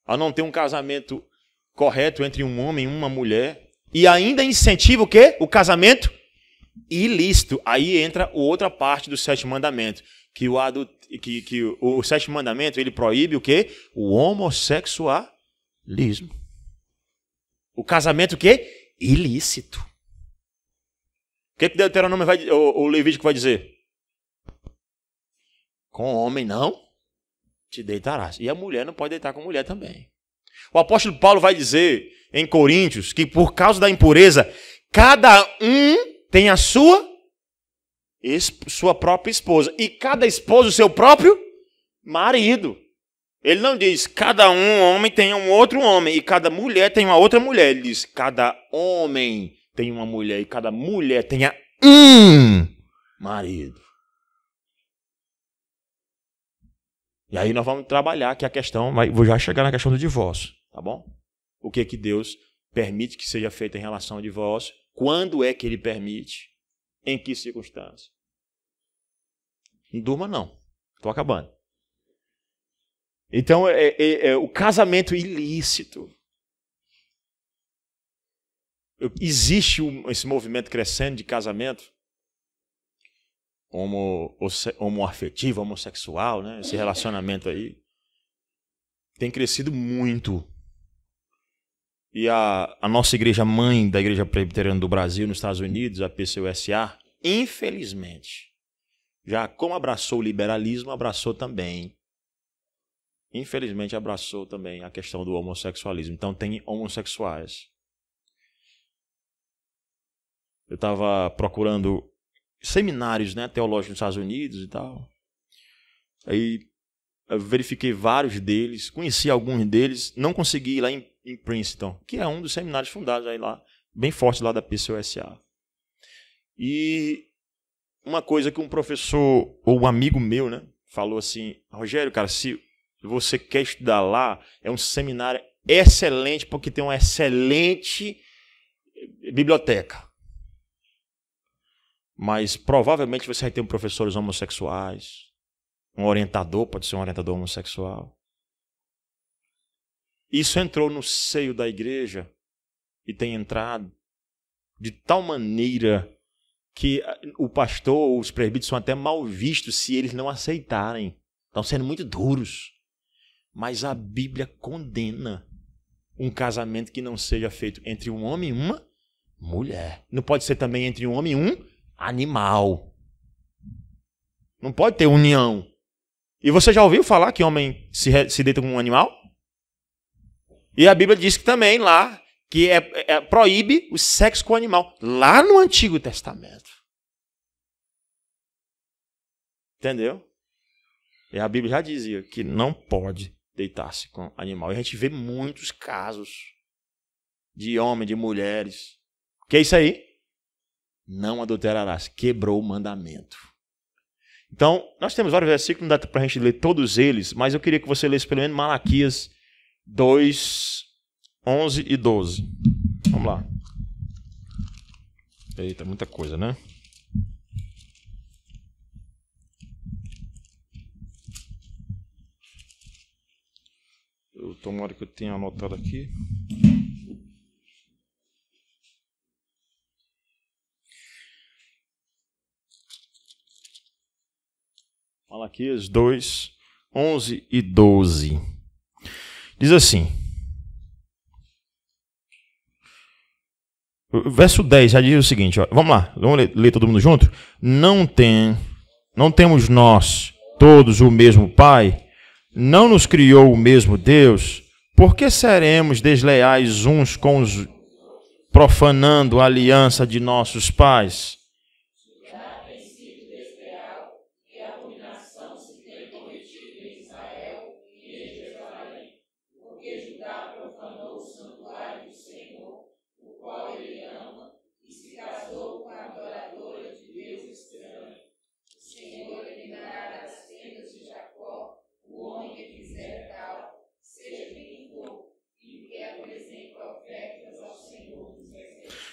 a não ter um casamento correto entre um homem e uma mulher. E ainda incentiva o quê? O casamento ilícito. Aí entra a outra parte do 7º mandamento. Que o 7º mandamento, ele proíbe o quê? O homossexualismo. O casamento o quê? Ilícito. O que Deuteronômio o Levítico vai dizer? Com homem não te deitarás. E a mulher não pode deitar com mulher também. O apóstolo Paulo vai dizer em Coríntios que por causa da impureza, cada um tem a sua própria esposa. E cada esposa o seu próprio marido. Ele não diz cada homem tem um outro homem e cada mulher tem uma outra mulher. Ele diz cada homem tem uma mulher e cada mulher tenha um marido. E aí nós vamos trabalhar que a questão, vou já chegar na questão do divórcio, tá bom? O que Deus permite que seja feito em relação ao divórcio, quando é que ele permite, em que circunstância. Não durma não, estou acabando. Então, o casamento ilícito. existe esse movimento crescendo de casamento homoafetivo, homossexual, né? Esse relacionamento aí tem crescido muito. E a nossa igreja mãe da Igreja Presbiteriana do Brasil, nos Estados Unidos, a PCUSA, infelizmente, já como abraçou o liberalismo, abraçou também. Infelizmente, abraçou também a questão do homossexualismo. Então, tem homossexuais. Eu estava procurando seminários, né, teológicos nos Estados Unidos e tal. Aí eu verifiquei vários deles, conheci alguns deles, não consegui ir lá em Princeton, que é um dos seminários fundados aí lá, bem forte lá da PCUSA. E uma coisa que um professor, ou um amigo meu, né, falou assim: Rogério, cara, se você quer estudar lá, é um seminário excelente, porque tem uma excelente biblioteca. Mas provavelmente você vai ter professores homossexuais, um orientador, pode ser um orientador homossexual. Isso entrou no seio da igreja e tem entrado de tal maneira que o pastor, os presbíteros são até mal vistos se eles não aceitarem. Estão sendo muito duros. Mas a Bíblia condena um casamento que não seja feito entre um homem e uma mulher. Não pode ser também entre um homem e um animal. Não pode ter união. E você já ouviu falar que homem se deita com um animal? E a Bíblia diz que também lá, que proíbe o sexo com o animal. Lá no Antigo Testamento. Entendeu? E a Bíblia já dizia que não pode deitar-se com animal. E a gente vê muitos casos de homens, de mulheres. O que é isso aí? Não adulterarás. Quebrou o mandamento. Então, nós temos vários versículos, não dá para a gente ler todos eles, mas eu queria que você lesse pelo menos Malaquias 2, 11 e 12. Vamos lá. Eita, muita coisa, né? Tomara que eu tenha anotado aqui. Malaquias 2, 11 e 12. Diz assim. O verso 10 já diz o seguinte. Ó, vamos lá, vamos ler todo mundo junto? Não temos nós todos o mesmo Pai? Não nos criou o mesmo Deus? Por que seremos desleais uns com os profanando a aliança de nossos pais?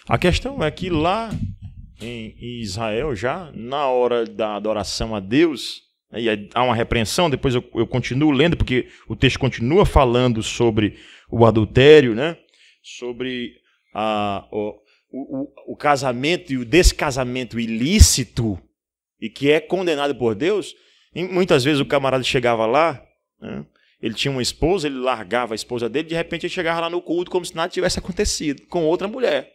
A questão é que lá em Israel, já na hora da adoração a Deus, aí há uma repreensão, depois eu continuo lendo, porque o texto continua falando sobre o adultério, né? Sobre o casamento e o descasamento ilícito, e que é condenado por Deus. E muitas vezes o camarada chegava lá, né? Ele tinha uma esposa, ele largava a esposa dele, de repente ele chegava lá no culto como se nada tivesse acontecido, com outra mulher.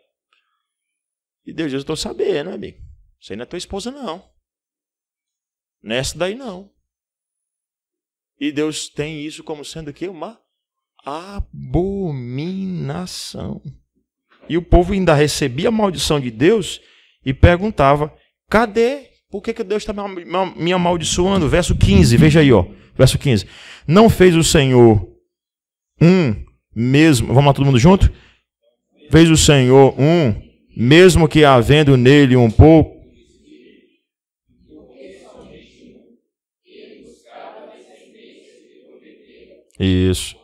E Deus diz: eu estou sabendo, amigo. Isso aí não é tua esposa, não. Nessa daí, não. E Deus tem isso como sendo o quê? Uma abominação. E o povo ainda recebia a maldição de Deus e perguntava: cadê? Por que Deus está me amaldiçoando? Verso 15, veja aí, ó. Verso 15. Não fez o Senhor mesmo... Vamos lá, todo mundo junto? Fez o Senhor mesmo que havendo nele um pouco... Isso.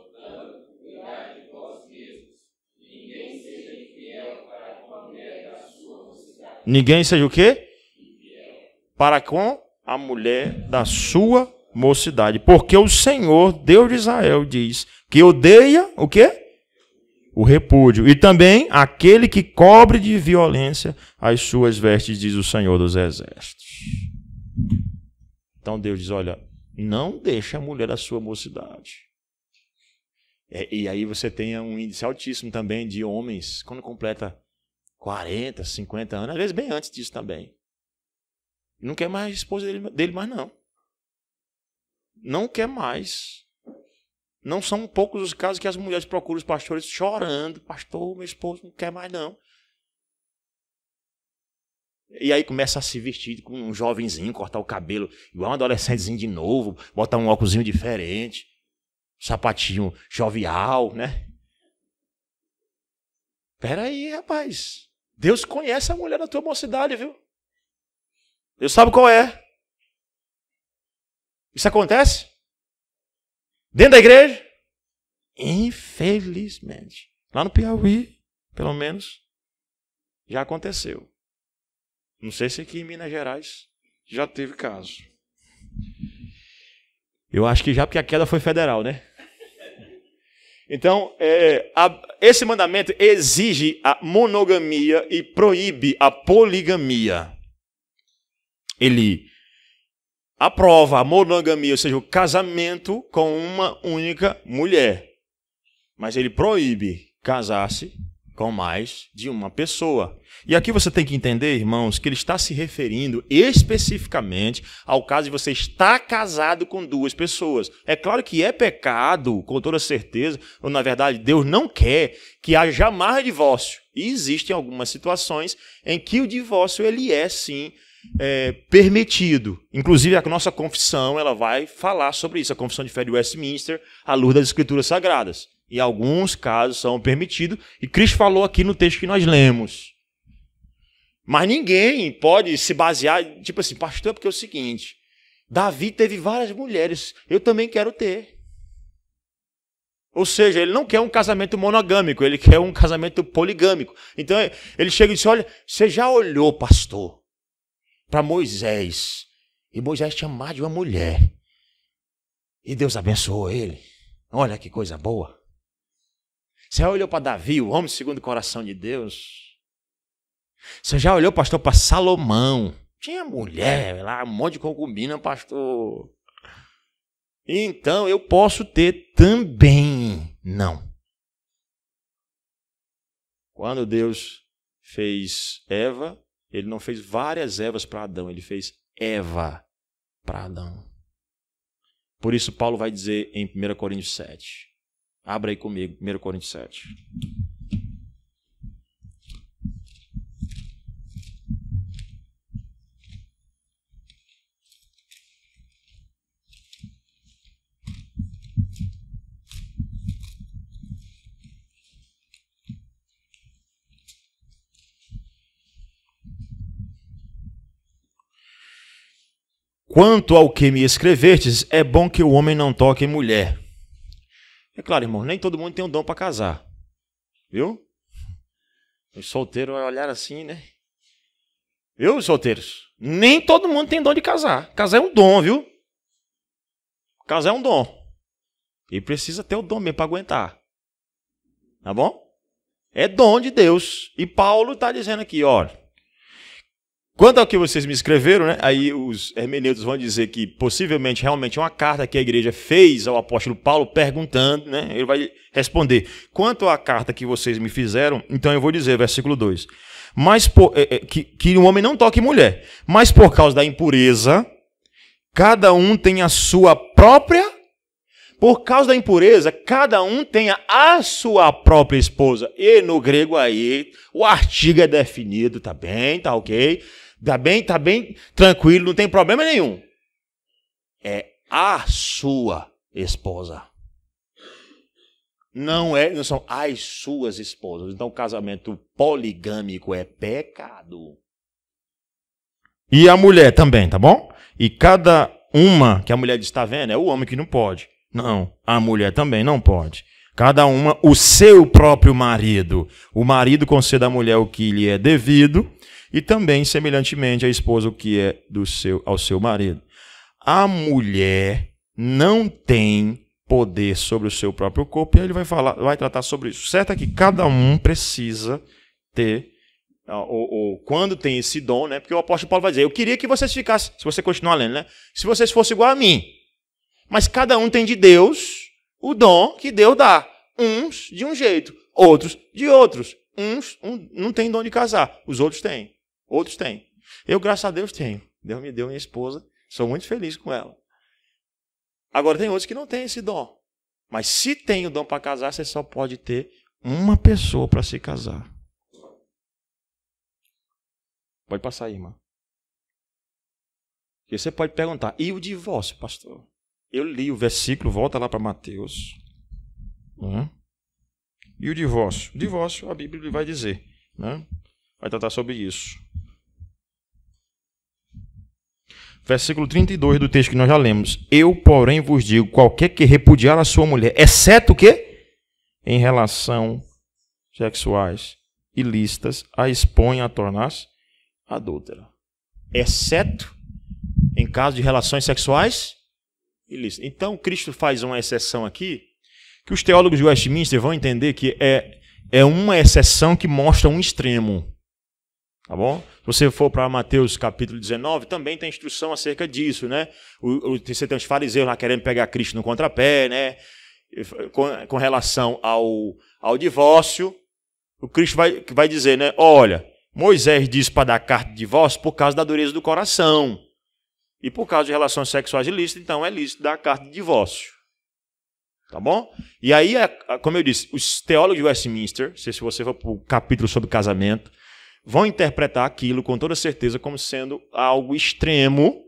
Ninguém seja o quê? Para com a mulher da sua mocidade. Porque o Senhor, Deus de Israel, diz que odeia o quê? o repúdio. E também aquele que cobre de violência as suas vestes, diz o Senhor dos Exércitos. Então Deus diz, olha, não deixe a mulher da sua mocidade. E aí você tem um índice altíssimo também de homens, quando completa 40, 50 anos, às vezes bem antes disso também. Não quer mais a esposa dele mais não. Não quer mais. Não são poucos os casos que as mulheres procuram os pastores chorando. Pastor, meu esposo não quer mais não. E aí começa a se vestir com um jovenzinho, cortar o cabelo igual um adolescentezinho de novo, botar um óculosinho diferente, sapatinho jovial, né? Peraí, rapaz. Deus conhece a mulher da tua mocidade, viu? Deus sabe qual é. Isso acontece? Dentro da igreja? Infelizmente. Lá no Piauí, pelo menos, já aconteceu. Não sei se aqui em Minas Gerais já teve caso. Eu acho que já, porque a queda foi federal, né? Então, esse mandamento exige a monogamia e proíbe a poligamia. Ele aprova a monogamia, ou seja, o casamento com uma única mulher. Mas ele proíbe casar-se com mais de uma pessoa. E aqui você tem que entender, irmãos, que ele está se referindo especificamente ao caso de você estar casado com duas pessoas. É claro que é pecado, com toda certeza, ou na verdade Deus não quer que haja jamais divórcio. E existem algumas situações em que o divórcio ele é sim permitido. Inclusive a nossa confissão ela vai falar sobre isso, a confissão de fé de Westminster, à luz das Escrituras Sagradas. E alguns casos são permitidos, e Cristo falou aqui no texto que nós lemos. Mas ninguém pode se basear, tipo assim, pastor, porque é o seguinte, Davi teve várias mulheres, eu também quero ter. Ou seja, ele não quer um casamento monogâmico, ele quer um casamento poligâmico. Então ele chega e diz, olha, você já olhou, pastor, para Moisés, e Moisés tinha mais de uma mulher, e Deus abençoou ele. Olha que coisa boa. Você já olhou para Davi, o homem segundo o coração de Deus? Você já olhou, pastor, para Salomão? Tinha mulher lá, um monte de concubina, pastor. Então eu posso ter também. Não. Quando Deus fez Eva, ele não fez várias Evas para Adão, ele fez Eva para Adão. Por isso Paulo vai dizer em 1 Coríntios 7. Abra aí comigo, 1 Coríntios 7. Quanto ao que me escrevestes, é bom que o homem não toque em mulher. É claro, irmão, nem todo mundo tem um dom para casar. Viu? Os solteiros vão olhar assim, né? Viu, solteiros? Nem todo mundo tem dom de casar. Casar é um dom, viu? Casar é um dom. E precisa ter o dom mesmo para aguentar. Tá bom? É dom de Deus. E Paulo está dizendo aqui, olha. Quanto ao que vocês me escreveram, né? Aí os hermeneutas vão dizer que possivelmente, realmente, é uma carta que a igreja fez ao apóstolo Paulo perguntando, né? Ele vai responder. Quanto à carta que vocês me fizeram, então eu vou dizer, versículo 2. Mas que o homem não toque mulher, mas por causa da impureza, cada um tem a sua própria. Por causa da impureza, cada um tenha a sua própria esposa. E no grego aí, o artigo é definido, tá bem, tá ok. Tá bem tranquilo, não tem problema nenhum. É a sua esposa. Não são as suas esposas. Então o casamento poligâmico é pecado. E a mulher também, tá bom? E cada uma que a mulher diz, está vendo, é o homem que não pode. Não, a mulher também não pode. Cada uma, o seu próprio marido. O marido conceda à mulher o que lhe é devido e também, semelhantemente, a esposa o que é ao seu marido. A mulher não tem poder sobre o seu próprio corpo, e aí ele vai tratar sobre isso. Certo é que cada um precisa ter, ou quando tem esse dom, né? Porque o apóstolo Paulo vai dizer, eu queria que vocês ficassem, se você continuar lendo, né? Se vocês fossem igual a mim. Mas cada um tem de Deus o dom que Deus dá. Uns de um jeito, outros de outros. Uns não tem dom de casar, os outros têm. Outros têm. Eu, graças a Deus, tenho. Deus me deu minha esposa, sou muito feliz com ela. Agora tem outros que não têm esse dom. Mas se tem o dom para casar, você só pode ter uma pessoa para se casar. Pode passar aí, irmão. Porque você pode perguntar, e o divórcio, pastor? Eu li o versículo, volta lá para Mateus. E o divórcio? O divórcio, a Bíblia vai dizer. Né? Vai tratar sobre isso. Versículo 32 do texto que nós já lemos. Eu, porém, vos digo, qualquer que repudiar a sua mulher, exceto o quê? Em relação sexuais ilícitas, a expõe a tornar-se adúltera. Exceto em caso de relações sexuais ilícitas. Então, Cristo faz uma exceção aqui, que os teólogos de Westminster vão entender que é uma exceção que mostra um extremo. Tá bom? Se você for para Mateus capítulo 19, também tem instrução acerca disso, né? Você tem os fariseus lá querendo pegar Cristo no contrapé, né? Com relação ao divórcio, o Cristo vai dizer, né? Olha, Moisés disse para dar carta de divórcio por causa da dureza do coração. E por causa de relações sexuais ilícitas, então é lícito dar carta de divórcio. Tá bom? E aí, como eu disse, os teólogos de Westminster, se você for para o capítulo sobre casamento, vão interpretar aquilo com toda certeza como sendo algo extremo,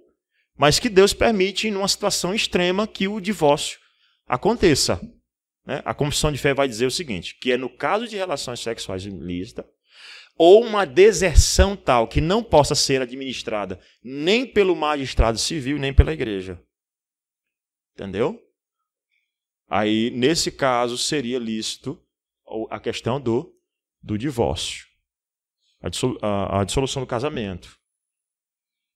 mas que Deus permite, numa situação extrema, que o divórcio aconteça. Né? A confissão de fé vai dizer o seguinte, que é no caso de relações sexuais ilícitas, ou uma deserção tal que não possa ser administrada nem pelo magistrado civil, nem pela igreja. Entendeu? Aí, nesse caso, seria lícito a questão do divórcio. A dissolução do casamento.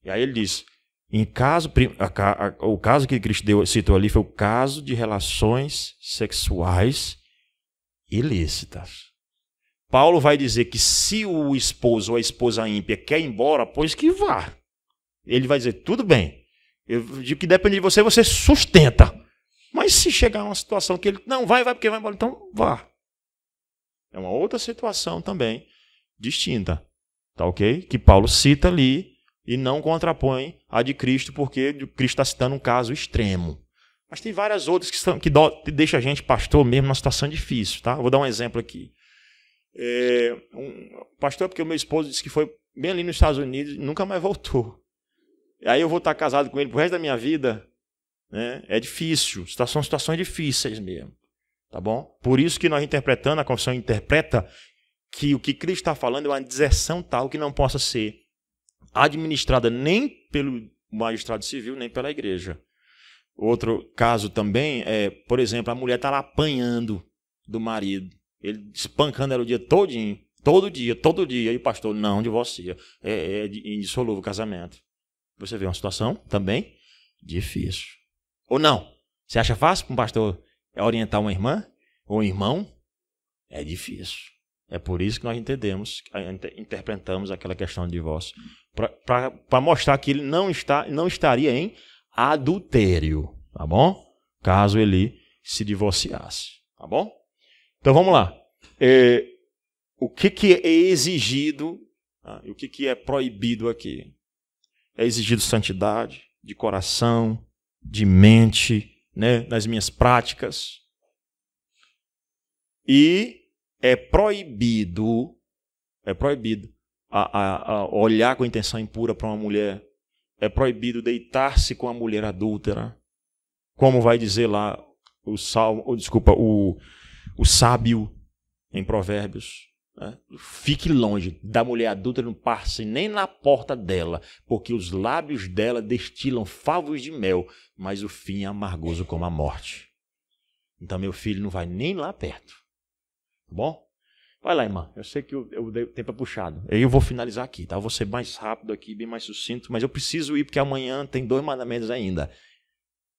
E aí ele diz, o caso que Cristo citou ali foi o caso de relações sexuais ilícitas. Paulo vai dizer que se o esposo ou a esposa ímpia quer ir embora, pois que vá. Ele vai dizer, tudo bem, eu digo que depende de você, você sustenta. Mas se chegar uma situação que ele não vai porque vai embora, então vá. É uma outra situação também distinta, tá ok? Que Paulo cita ali e não contrapõe a de Cristo, porque Cristo está citando um caso extremo. Mas tem várias outras que deixam a gente, pastor, mesmo numa situação difícil, tá? Eu vou dar um exemplo aqui. Pastor, porque o meu esposo disse que foi bem ali nos Estados Unidos e nunca mais voltou. E aí eu vou estar casado com ele pro resto da minha vida, né? É difícil, são situações difíceis mesmo, tá bom? Por isso que nós interpretando, a confissão interpreta que o que Cristo está falando é uma deserção tal que não possa ser administrada nem pelo magistrado civil, nem pela igreja. Outro caso também é, por exemplo, a mulher está lá apanhando do marido, ele espancando ela o dia todinho, todo dia, e o pastor não divorcia, é indissolúvel o casamento. Você vê uma situação também difícil. Ou não? Você acha fácil para um pastor orientar uma irmã ou um irmão? É difícil. É por isso que nós interpretamos aquela questão de divórcio. Para mostrar que ele não estaria em adultério. Tá bom? Caso ele se divorciasse. Tá bom? Então vamos lá. O que é exigido e o que é proibido aqui? É exigido santidade de coração, de mente, né, nas minhas práticas. E é proibido a olhar com intenção impura para uma mulher. É proibido deitar-se com a mulher adúltera. Como vai dizer lá o sábio em Provérbios. Né? Fique longe da mulher adúltera, não passe nem na porta dela, porque os lábios dela destilam favos de mel, mas o fim é amargoso como a morte. Então meu filho não vai nem lá perto. Tá bom? Vai lá, irmã. Eu sei que o tempo é puxado. Aí eu vou finalizar aqui, tá? Eu vou ser mais rápido aqui, bem mais sucinto, mas eu preciso ir porque amanhã tem 2 mandamentos ainda.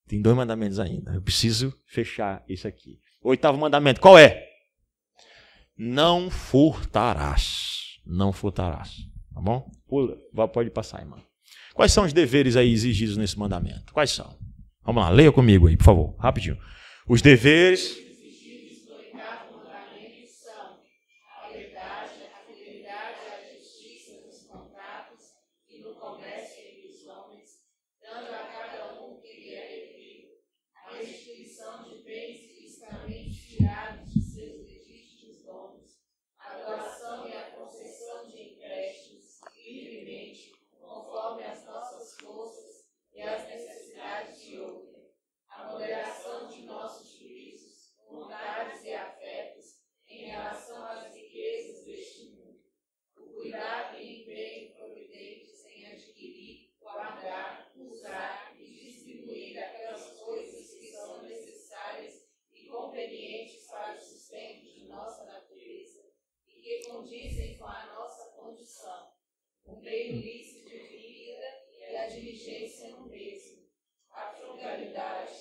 Tem 2 mandamentos ainda. Eu preciso fechar isso aqui. O 8º mandamento, qual é? Não furtarás. Não furtarás. Tá bom? Pula, pode passar, irmão. Quais são os deveres aí exigidos nesse mandamento? Quais são? Vamos lá, leia comigo aí, por favor, rapidinho. Os deveres exigidos no 8º mandamento são a piedade, a fidelidade à justiça nos contratos e no comércio entre os homens, dando a cada um o que lhe é devido, a restituição de bens ilícitamente tirados de seus legítimos donos, a doação e a concessão de empréstimos livremente, conforme as nossas forças e as necessidades de outrem, a moderação de nossos juízos, vontades e afetos em relação às riquezas deste mundo, o cuidado e empenho providentes em adquirir, guardar, usar e distribuir aquelas coisas que são necessárias e convenientes para o sustento de nossa natureza e que condizem com a nossa condição, o meio lícito de vida e a diligência no mesmo, a frugalidade,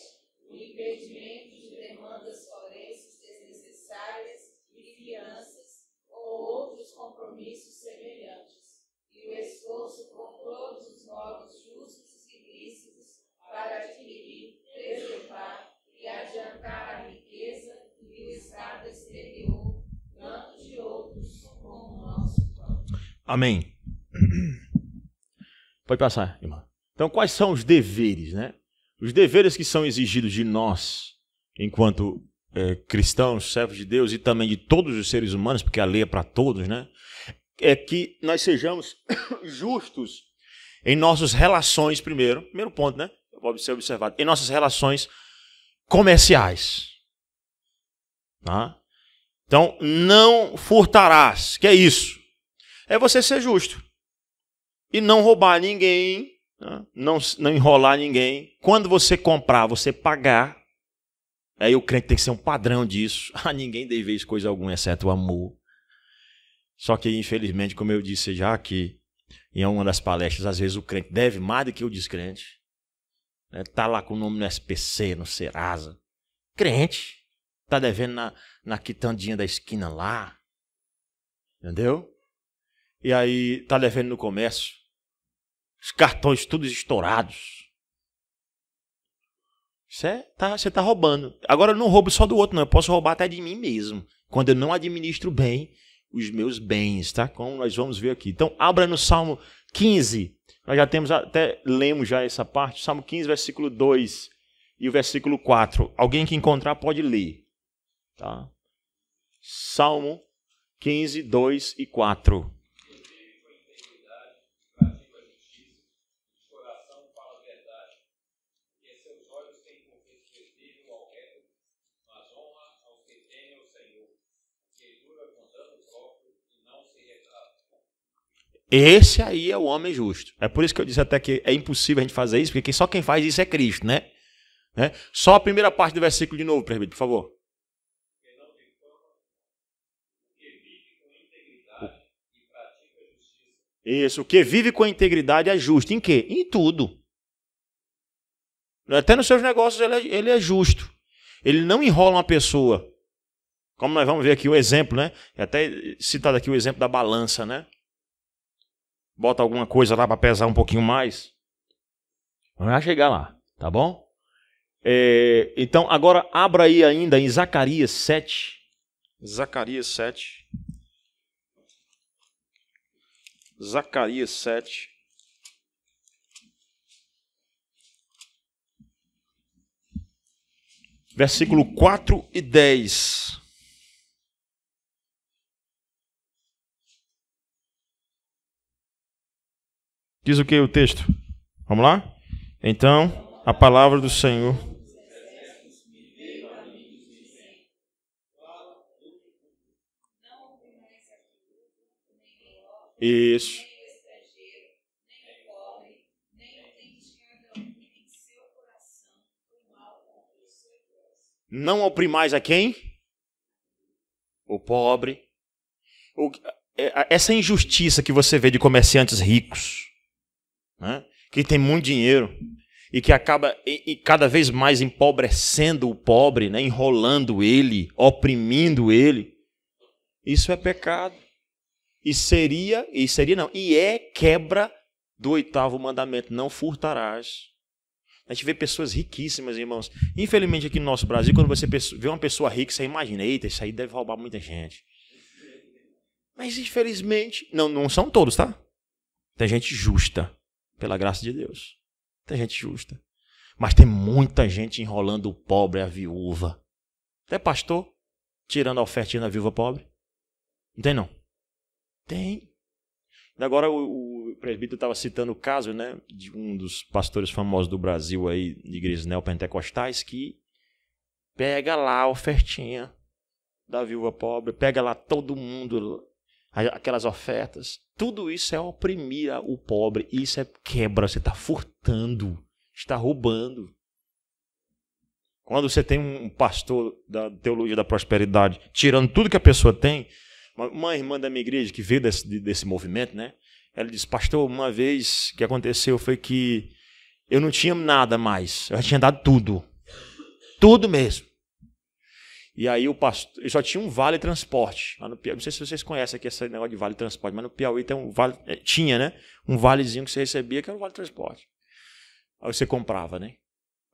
o impedimento de demandas forenses desnecessárias e fianças ou outros compromissos semelhantes, e o esforço por todos os modos justos e lícitos para adquirir, preservar e adiantar a riqueza e o estado exterior, tanto de outros como o nosso próprio. Amém. Pode passar, irmã. Então, quais são os deveres, né? Os deveres que são exigidos de nós, enquanto cristãos, servos de Deus, e também de todos os seres humanos, porque a lei é para todos, né? É que nós sejamos justos em nossas relações, primeiro ponto, né? Pode ser observado, em nossas relações comerciais. Tá? Então, não furtarás. Que é isso? É você ser justo. E não roubar ninguém, não enrolar ninguém. Quando você comprar, você pagar. Aí o crente tem que ser um padrão disso. A ninguém deve coisa alguma, exceto o amor. Só que, infelizmente, como eu disse já aqui, em uma das palestras, às vezes o crente deve mais do que o descrente. Está lá com o nome no SPC, no Serasa. Crente. Está devendo na quitandinha da esquina lá. Entendeu? E aí está devendo no comércio. Os cartões todos estourados. Você está roubando. Agora eu não roubo só do outro, não. Eu posso roubar até de mim mesmo. Quando eu não administro bem os meus bens, tá? Como nós vamos ver aqui. Então, abra no Salmo 15. Nós já temos, até lemos já essa parte. Salmo 15, versículo 2 e o versículo 4. Alguém que encontrar pode ler. Tá? Salmo 15, 2 e 4. Esse aí é o homem justo. É por isso que eu disse até que é impossível a gente fazer isso, porque só quem faz isso é Cristo, né? Só a primeira parte do versículo de novo, presbítero, por favor. Isso, o que vive com integridade é justo. Em quê? Em tudo. Até nos seus negócios ele é justo. Ele não enrola uma pessoa. Como nós vamos ver aqui o exemplo, né? Até citado aqui o exemplo da balança, né? Bota alguma coisa lá para pesar um pouquinho mais. Vai chegar lá, tá bom? Então, agora abra aí ainda em Zacarias 7. Zacarias 7. Zacarias 7. Versículo 4 e 10. Diz o que o texto? Vamos lá? Então, a palavra do Senhor. Isso. Não oprimais a quem? O pobre. Essa injustiça que você vê de comerciantes ricos, né, que tem muito dinheiro, e que acaba e cada vez mais empobrecendo o pobre, né? Enrolando ele, oprimindo ele, isso é pecado. E é quebra do 8º mandamento, não furtarás. A gente vê pessoas riquíssimas, irmãos. Infelizmente aqui no nosso Brasil, quando você vê uma pessoa rica, você imagina, eita, isso aí deve roubar muita gente. Mas infelizmente, não são todos, tá? Tem gente justa, pela graça de Deus. Tem gente justa. Mas tem muita gente enrolando o pobre, a viúva. Até pastor tirando a ofertinha da viúva pobre. Não tem, não? Tem. Agora o presbítero estava citando o caso, né, de um dos pastores famosos do Brasil aí, de igrejas neopentecostais, que pega lá a ofertinha da viúva pobre, pega lá todo mundo, aquelas ofertas. Tudo isso é oprimir o pobre, isso é quebra, você está furtando, está roubando. Quando você tem um pastor da teologia da prosperidade tirando tudo que a pessoa tem, uma irmã da minha igreja que veio desse movimento, né? Ela disse, pastor, uma vez que aconteceu foi que eu não tinha nada mais. Eu já tinha dado tudo. Tudo mesmo. E aí o pastor, eu só tinha um vale transporte. Lá no Piauí, não sei se vocês conhecem aqui esse negócio de vale transporte, mas no Piauí tem um vale, tinha, né? Um valezinho que você recebia que era um vale transporte. Aí você comprava, né?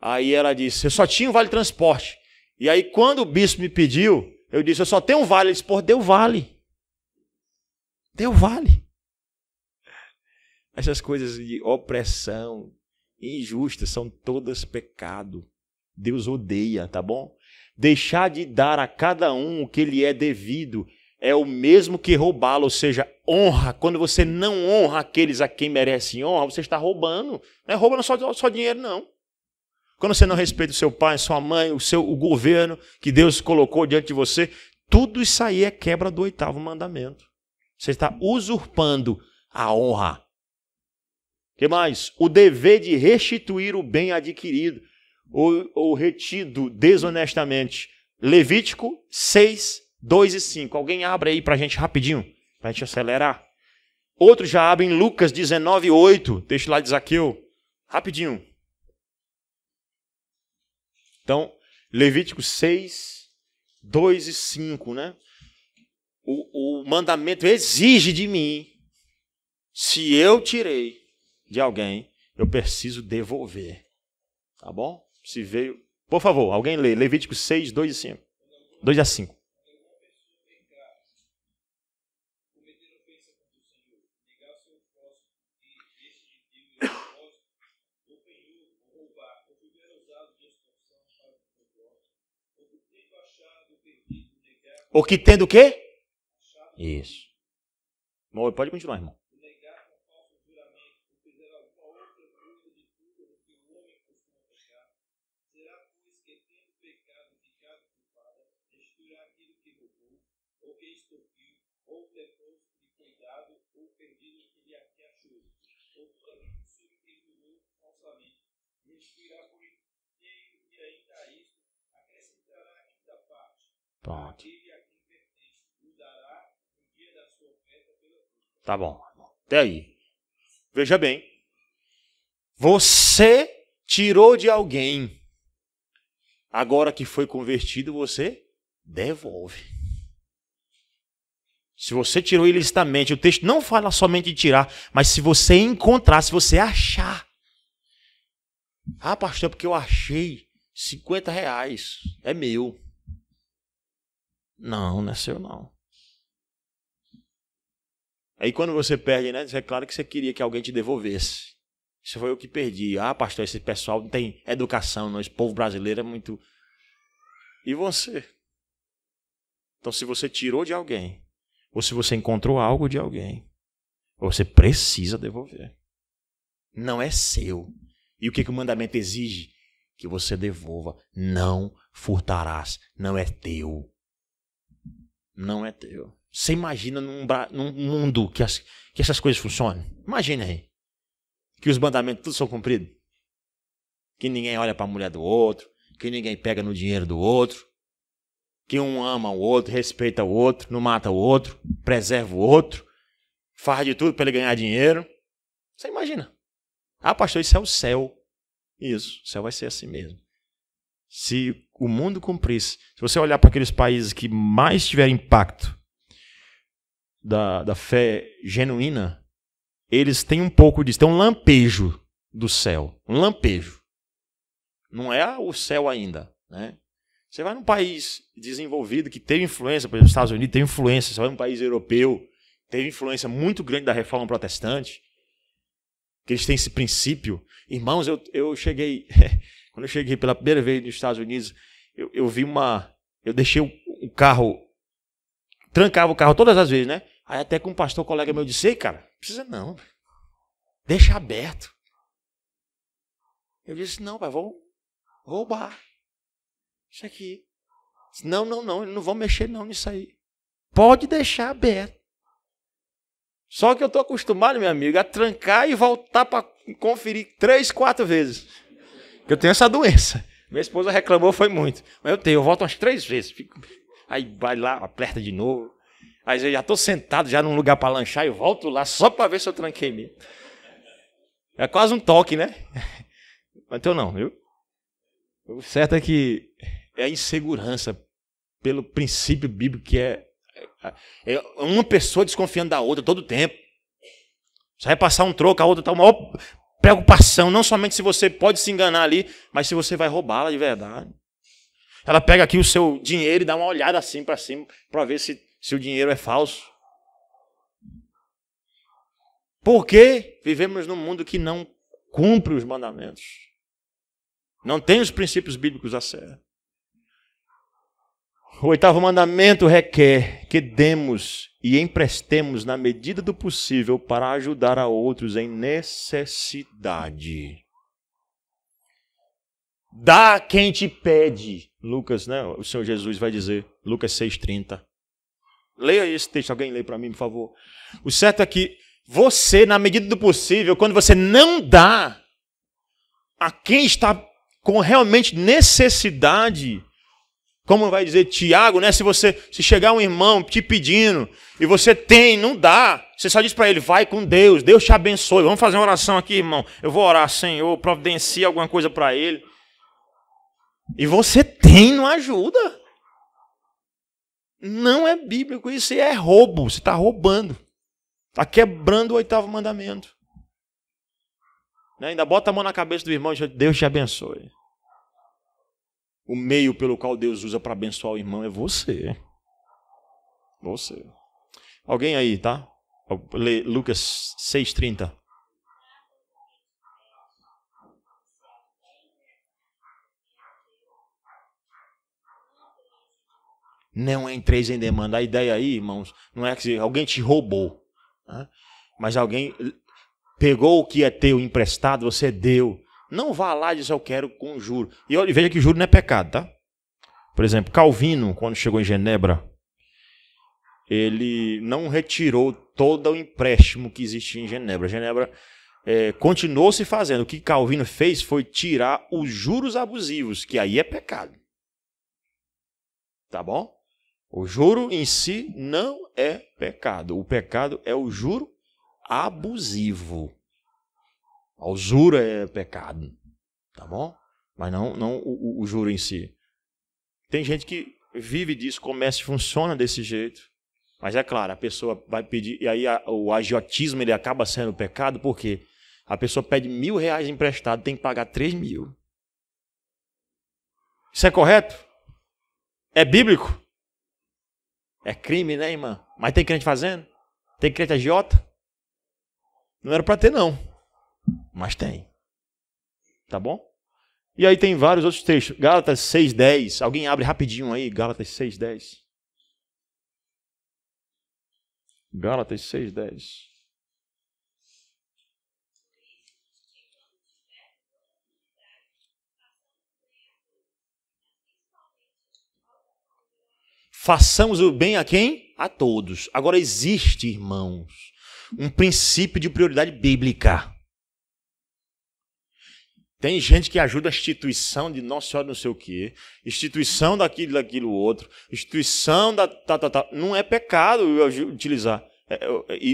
Aí ela disse, eu só tinha um vale transporte. E aí quando o bispo me pediu, eu disse, eu só tenho um vale. Ele disse, pô, deu vale. Deu vale. Essas coisas de opressão injustas são todas pecado. Deus odeia, tá bom? Deixar de dar a cada um o que lhe é devido é o mesmo que roubá-lo, ou seja, honra. Quando você não honra aqueles a quem merece honra, você está roubando. Não é roubando só dinheiro, não. Quando você não respeita o seu pai, sua mãe, o governo que Deus colocou diante de você, tudo isso aí é quebra do 8º mandamento. Você está usurpando a honra. O que mais? O dever de restituir o bem adquirido ou retido desonestamente. Levítico 6, 2 e 5. Alguém abre aí para a gente rapidinho, para a gente acelerar. Outro já abre em Lucas 19, 8. Deixa lá de Zaqueu. Rapidinho. Então, Levítico 6, 2 e 5, né? O mandamento exige de mim, se eu tirei de alguém, eu preciso devolver. Tá bom? Se veio... Por favor, alguém lê. Levítico 6, 2 e 5. 2 a 5. O que tendo o quê? Isso. Pode continuar, irmão. Pronto. Tá bom. Até aí. Veja bem. Você tirou de alguém. Agora que foi convertido, você devolve. Se você tirou ilicitamente, o texto não fala somente de tirar, mas se você encontrar, se você achar. Ah, pastor, porque eu achei R$50. É meu. Não é seu, não. Aí quando você perde, né? É claro que você queria que alguém te devolvesse. Isso foi eu que perdi. Ah, pastor, esse pessoal não tem educação, não. Esse povo brasileiro é muito... E você? Então, se você tirou de alguém, ou se você encontrou algo de alguém, você precisa devolver. Não é seu. E o que o mandamento exige? Que você devolva. Não furtarás. Não é teu. Não é teu. Você imagina num mundo que essas coisas funcionam? Imagina aí. Que os mandamentos todos são cumpridos. Que ninguém olha para a mulher do outro. Que ninguém pega no dinheiro do outro. Que um ama o outro, respeita o outro, não mata o outro, preserva o outro. Faz de tudo para ele ganhar dinheiro. Você imagina. Ah, pastor, isso é o céu. Isso, o céu vai ser assim mesmo. Se o mundo cumprisse, se você olhar para aqueles países que mais tiveram impacto da fé genuína, eles têm um pouco disso, tem um lampejo do céu, um lampejo. Não é o céu ainda, né? Você vai num país desenvolvido que teve influência, por exemplo, os Estados Unidos teve influência, você vai num país europeu, teve influência muito grande da reforma protestante, que eles têm esse princípio. Irmãos, eu cheguei, quando eu cheguei pela primeira vez nos Estados Unidos, eu deixei o carro, trancava o carro todas as vezes, né? Aí até que um pastor colega meu disse, ei, cara, não precisa não, deixa aberto. Eu disse, não, pai, vou roubar isso aqui. Não, eles não vão mexer não nisso aí. Pode deixar aberto. Só que eu estou acostumado, meu amigo, a trancar e voltar para conferir 3, 4 vezes. Eu tenho essa doença. Minha esposa reclamou, foi muito. Mas eu volto umas 3 vezes. Aí vai lá, aperta de novo. Aí eu já estou sentado já num lugar para lanchar e volto lá só para ver se eu tranquei mesmo. É quase um toque, né? Mas então não, viu? O certo é que é a insegurança pelo princípio bíblico que é uma pessoa desconfiando da outra todo o tempo. Você vai passar um troco, a outra está uma maior preocupação, não somente se você pode se enganar ali, mas se você vai roubá-la de verdade. Ela pega aqui o seu dinheiro e dá uma olhada assim para cima para ver se o dinheiro é falso. Porque vivemos num mundo que não cumpre os mandamentos. Não tem os princípios bíblicos a sério. O 8º mandamento requer que demos e emprestemos na medida do possível para ajudar a outros em necessidade. Dá a quem te pede. Lucas, né? O Senhor Jesus vai dizer, Lucas 6,30. Leia esse texto, alguém lê para mim, por favor. O certo é que você, na medida do possível, quando você não dá a quem está com realmente necessidade, como vai dizer Tiago, né? Se chegar um irmão te pedindo e você tem, não dá, você só diz para ele, vai com Deus, Deus te abençoe. Vamos fazer uma oração aqui, irmão. Eu vou orar, Senhor, providencie alguma coisa para ele. E você tem, não ajuda. Não é bíblico, isso é roubo, você está roubando. Está quebrando o 8º mandamento. Ainda bota a mão na cabeça do irmão e diz, Deus te abençoe. O meio pelo qual Deus usa para abençoar o irmão é você. Você. Alguém aí, tá? Lê Lucas 6,30. Não entreis em demanda. A ideia aí, irmãos, não é que alguém te roubou, né? Mas alguém pegou o que é teu emprestado, você deu. Não vá lá e diz, eu quero com juro. E veja que juro não é pecado, tá? Por exemplo, Calvino, quando chegou em Genebra, ele não retirou todo o empréstimo que existia em Genebra. Genebra continuou se fazendo. O que Calvino fez foi tirar os juros abusivos, que aí é pecado. Tá bom? O juro em si não é pecado. O pecado é o juro abusivo. A usura é pecado, tá bom? Mas não o juro em si. Tem gente que vive disso, comércio funciona desse jeito. Mas é claro, a pessoa vai pedir, e aí o agiotismo ele acaba sendo pecado, porque a pessoa pede R$1.000 emprestado, tem que pagar 3.000. Isso é correto? É bíblico? É crime, né, irmã? Mas tem crente fazendo? Tem crente agiota? Não era para ter, não. Mas tem. Tá bom? E aí tem vários outros textos. Gálatas 6,10. Alguém abre rapidinho aí. Gálatas 6,10. Gálatas 6,10. Façamos o bem a quem? A todos. Agora existe, irmãos, um princípio de prioridade bíblica. Tem gente que ajuda a instituição de Nossa Senhora não sei o quê, instituição daquilo outro, instituição da... Não é pecado utilizar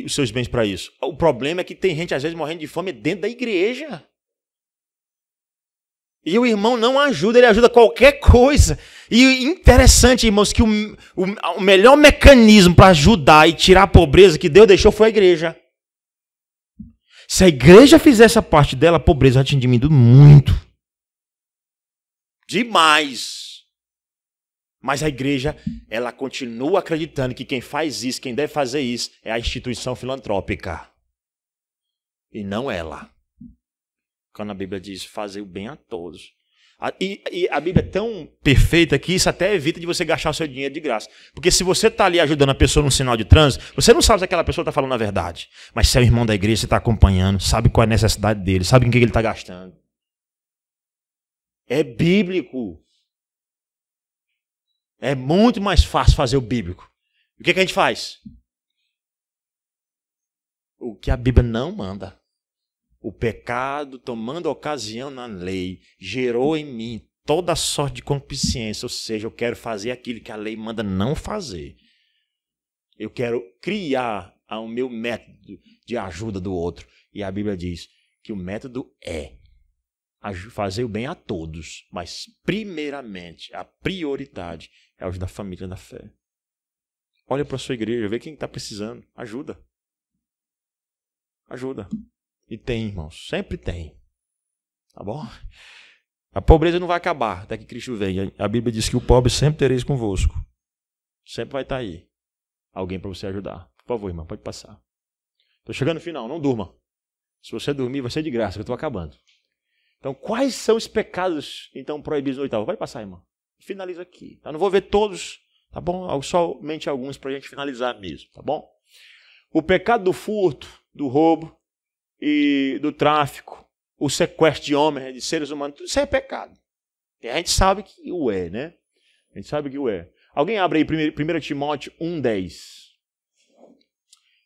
os seus bens para isso. O problema é que tem gente, às vezes, morrendo de fome dentro da igreja. E o irmão não ajuda, ele ajuda qualquer coisa. E interessante, irmãos, que o melhor mecanismo para ajudar e tirar a pobreza que Deus deixou foi a igreja. Se a igreja fizesse a parte dela, a pobreza já tinha diminuído muito. Demais. Mas a igreja, ela continua acreditando que quem faz isso, quem deve fazer isso, é a instituição filantrópica. E não ela. Quando a Bíblia diz fazer o bem a todos. E a Bíblia é tão perfeita que isso até evita de você gastar o seu dinheiro de graça. Porque se você está ali ajudando a pessoa num sinal de trânsito, você não sabe se aquela pessoa está falando a verdade. Mas se é o irmão da igreja, você está acompanhando, sabe qual é a necessidade dele, sabe em que ele está gastando. É bíblico. É muito mais fácil fazer o bíblico. O que a gente faz? O que a Bíblia não manda. O pecado, tomando ocasião na lei, gerou em mim toda sorte de concupiscência, ou seja, eu quero fazer aquilo que a lei manda não fazer. Eu quero criar o meu método de ajuda do outro. E a Bíblia diz que o método é fazer o bem a todos, mas primeiramente, a prioridade é ajudar a família na fé. Olha para a sua igreja, vê quem está precisando, ajuda. Ajuda. E tem, irmãos, sempre tem. Tá bom? A pobreza não vai acabar até que Cristo venha. A Bíblia diz que o pobre sempre tereis convosco. Sempre vai estar aí. Alguém para você ajudar. Por favor, irmão, pode passar. Estou chegando no final, não durma. Se você dormir, vai ser de graça, que eu estou acabando. Então, quais são os pecados, então, proibidos no oitavo? Pode passar, irmão. Finaliza aqui. Tá? Não vou ver todos, tá bom? Somente alguns para a gente finalizar mesmo, tá bom? O pecado do furto, do roubo, e do tráfico, o sequestro de homens, de seres humanos, tudo isso é pecado. E a gente sabe que o é, né? A gente sabe que o é. Alguém abre aí 1 Timóteo 1,10.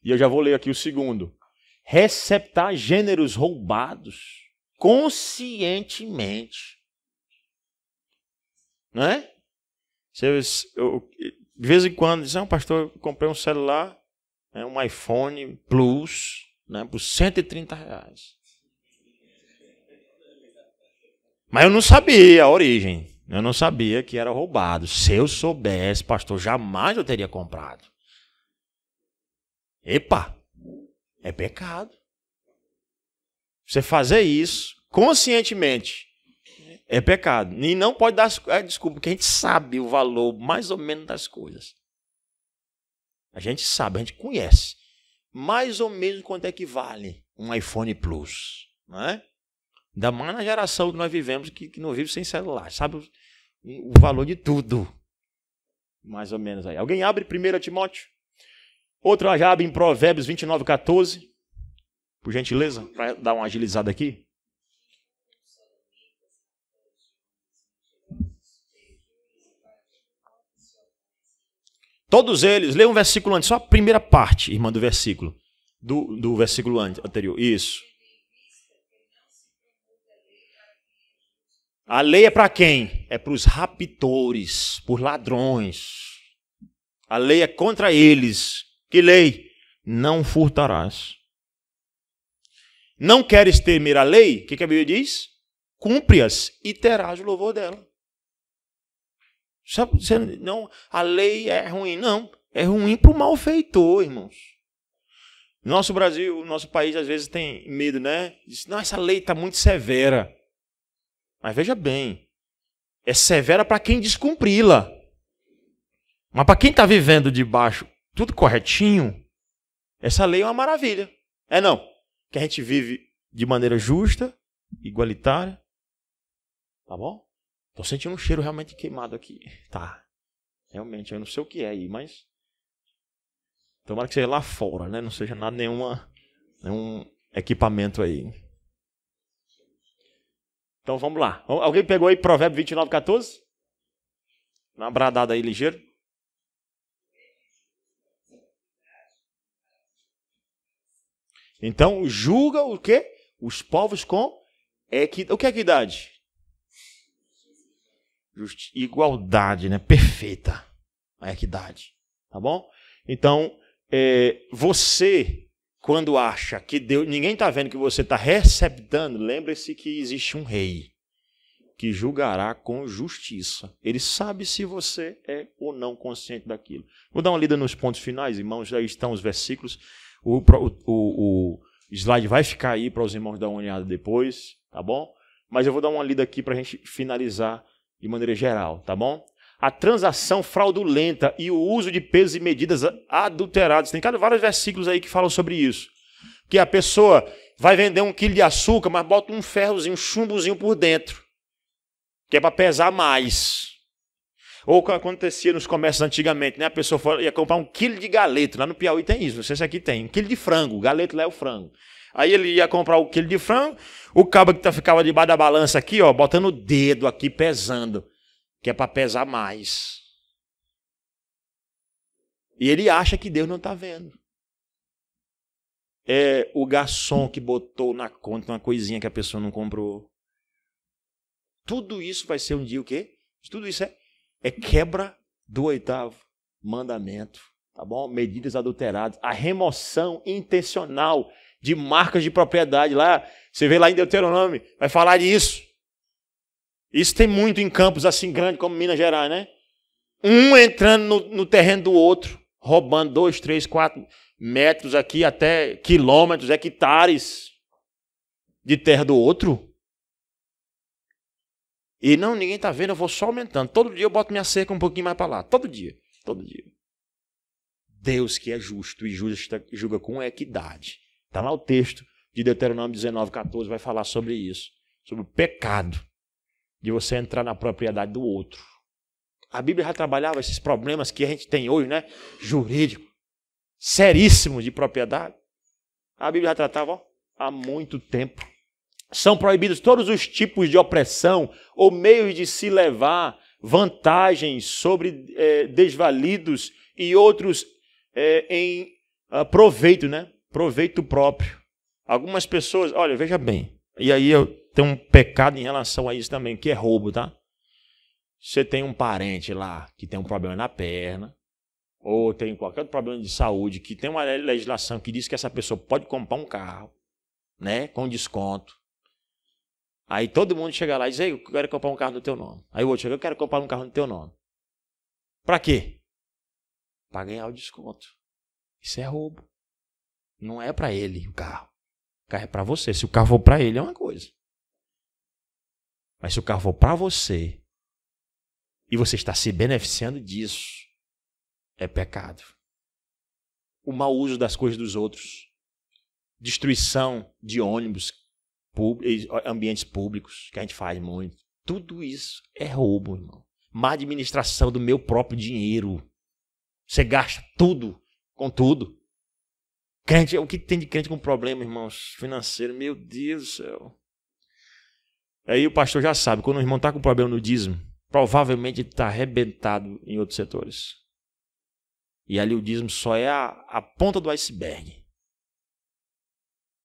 E eu já vou ler aqui o segundo. Receptar gêneros roubados conscientemente. Não é? De vez em quando, diz, pastor, eu comprei um celular, um iPhone Plus, né, por R$130. Mas eu não sabia a origem. Eu não sabia que era roubado. Se eu soubesse, pastor, jamais eu teria comprado. Epa, é pecado. Você fazer isso conscientemente é pecado. E não pode dar desculpa, porque a gente sabe o valor mais ou menos das coisas. A gente sabe, a gente conhece. Mais ou menos quanto é que vale um iPhone Plus, não é? Ainda mais na geração que nós vivemos, que não vive sem celular, sabe o valor de tudo. Mais ou menos aí. Alguém abre 1 Timóteo? Outro já abre em Provérbios 29:14, por gentileza, para dar uma agilizada aqui. Todos eles, leia um versículo antes, só a primeira parte, irmã, do versículo. Do versículo anterior. Isso. A lei é para quem? É para os raptores, por ladrões. A lei é contra eles. Que lei? Não furtarás. Não queres temer a lei? O que a Bíblia diz? Cumpre-as e terás o louvor dela. Não, a lei é ruim. Não, é ruim para o malfeitor, irmãos. Nosso Brasil, nosso país, às vezes tem medo, né? Diz, não, essa lei está muito severa. Mas veja bem, é severa para quem descumpri-la. Mas para quem está vivendo debaixo, tudo corretinho, essa lei é uma maravilha. É não? Que a gente vive de maneira justa, igualitária. Tá bom? Estou sentindo um cheiro realmente queimado aqui. Tá. Realmente, eu não sei o que é aí, mas tomara que seja lá fora, né? Não seja nada, nenhum equipamento aí. Então vamos lá. Alguém pegou aí Provérbio 29:14? Uma bradada aí ligeiro. Então julga o quê? Os povos com equidade. O que é equidade? Igualdade, né? Perfeita. A equidade. Tá bom? Então, você, quando acha que Deus, ninguém está vendo que você está receptando, lembre-se que existe um rei. que julgará com justiça. Ele sabe se você é ou não consciente daquilo. Vou dar uma lida nos pontos finais, irmãos. Aí estão os versículos. O slide vai ficar aí para os irmãos dar uma olhada depois, tá bom? Mas eu vou dar uma lida aqui para a gente finalizar de maneira geral, tá bom? A transação fraudulenta e o uso de pesos e medidas adulterados. Tem vários versículos aí que falam sobre isso. Que a pessoa vai vender 1 quilo de açúcar, mas bota um ferrozinho, um chumbozinho por dentro, que é para pesar mais. Ou o que acontecia nos comércios antigamente, né? A pessoa ia comprar 1 quilo de galeto. Lá no Piauí tem isso, não sei se aqui tem. 1 quilo de frango, o galeto lá é o frango. Aí ele ia comprar 1 quilo de frango, o cabo que ficava debaixo da balança aqui, ó, botando o dedo aqui, pesando, que é para pesar mais. E ele acha que Deus não está vendo. É o garçom que botou na conta uma coisinha que a pessoa não comprou. Tudo isso vai ser um dia o quê? Tudo isso é quebra do 8º mandamento, tá bom? Medidas adulteradas, a remoção intencional de marcas de propriedade. Lá, você vê lá em Deuteronômio, vai falar disso. Isso tem muito em campos assim grandes como Minas Gerais, né? Um entrando no terreno do outro, roubando 2, 3, 4 metros aqui, até quilômetros, hectares de terra do outro. E não, ninguém está vendo, eu vou só aumentando. Todo dia eu boto minha cerca um pouquinho mais para lá. Todo dia. Todo dia. Deus que é justo e julga com equidade. Está lá o texto de Deuteronômio 19, 14, vai falar sobre isso. Sobre o pecado de você entrar na propriedade do outro. A Bíblia já trabalhava esses problemas que a gente tem hoje, né? Jurídico, seríssimos de propriedade. A Bíblia já tratava há muito tempo. São proibidos todos os tipos de opressão ou meios de se levar vantagens sobre desvalidos e outros em proveito, né? Proveito próprio. Algumas pessoas, olha, veja bem, e aí eu tenho um pecado em relação a isso também, que é roubo, tá? Você tem um parente lá que tem um problema na perna, ou tem qualquer outro problema de saúde, que tem uma legislação que diz que essa pessoa pode comprar um carro, né, com desconto. Aí todo mundo chega lá e diz, ei, eu quero comprar um carro no teu nome. Aí o outro chega, eu quero comprar um carro no teu nome. Para quê? Para ganhar o desconto. Isso é roubo. Não é para ele o carro. O carro é para você. Se o carro for para ele é uma coisa. Mas se o carro for para você e você está se beneficiando disso, é pecado. O mau uso das coisas dos outros. Destruição de ônibus, ambientes públicos, que a gente faz muito. Tudo isso é roubo, irmão. Má administração do meu próprio dinheiro. Você gasta tudo com tudo. Crente, o que tem de crente com problema, irmãos, financeiro? Meu Deus do céu. Aí o pastor já sabe, quando o irmão está com problema no dízimo, provavelmente ele está arrebentado em outros setores. E ali o dízimo só é a ponta do iceberg.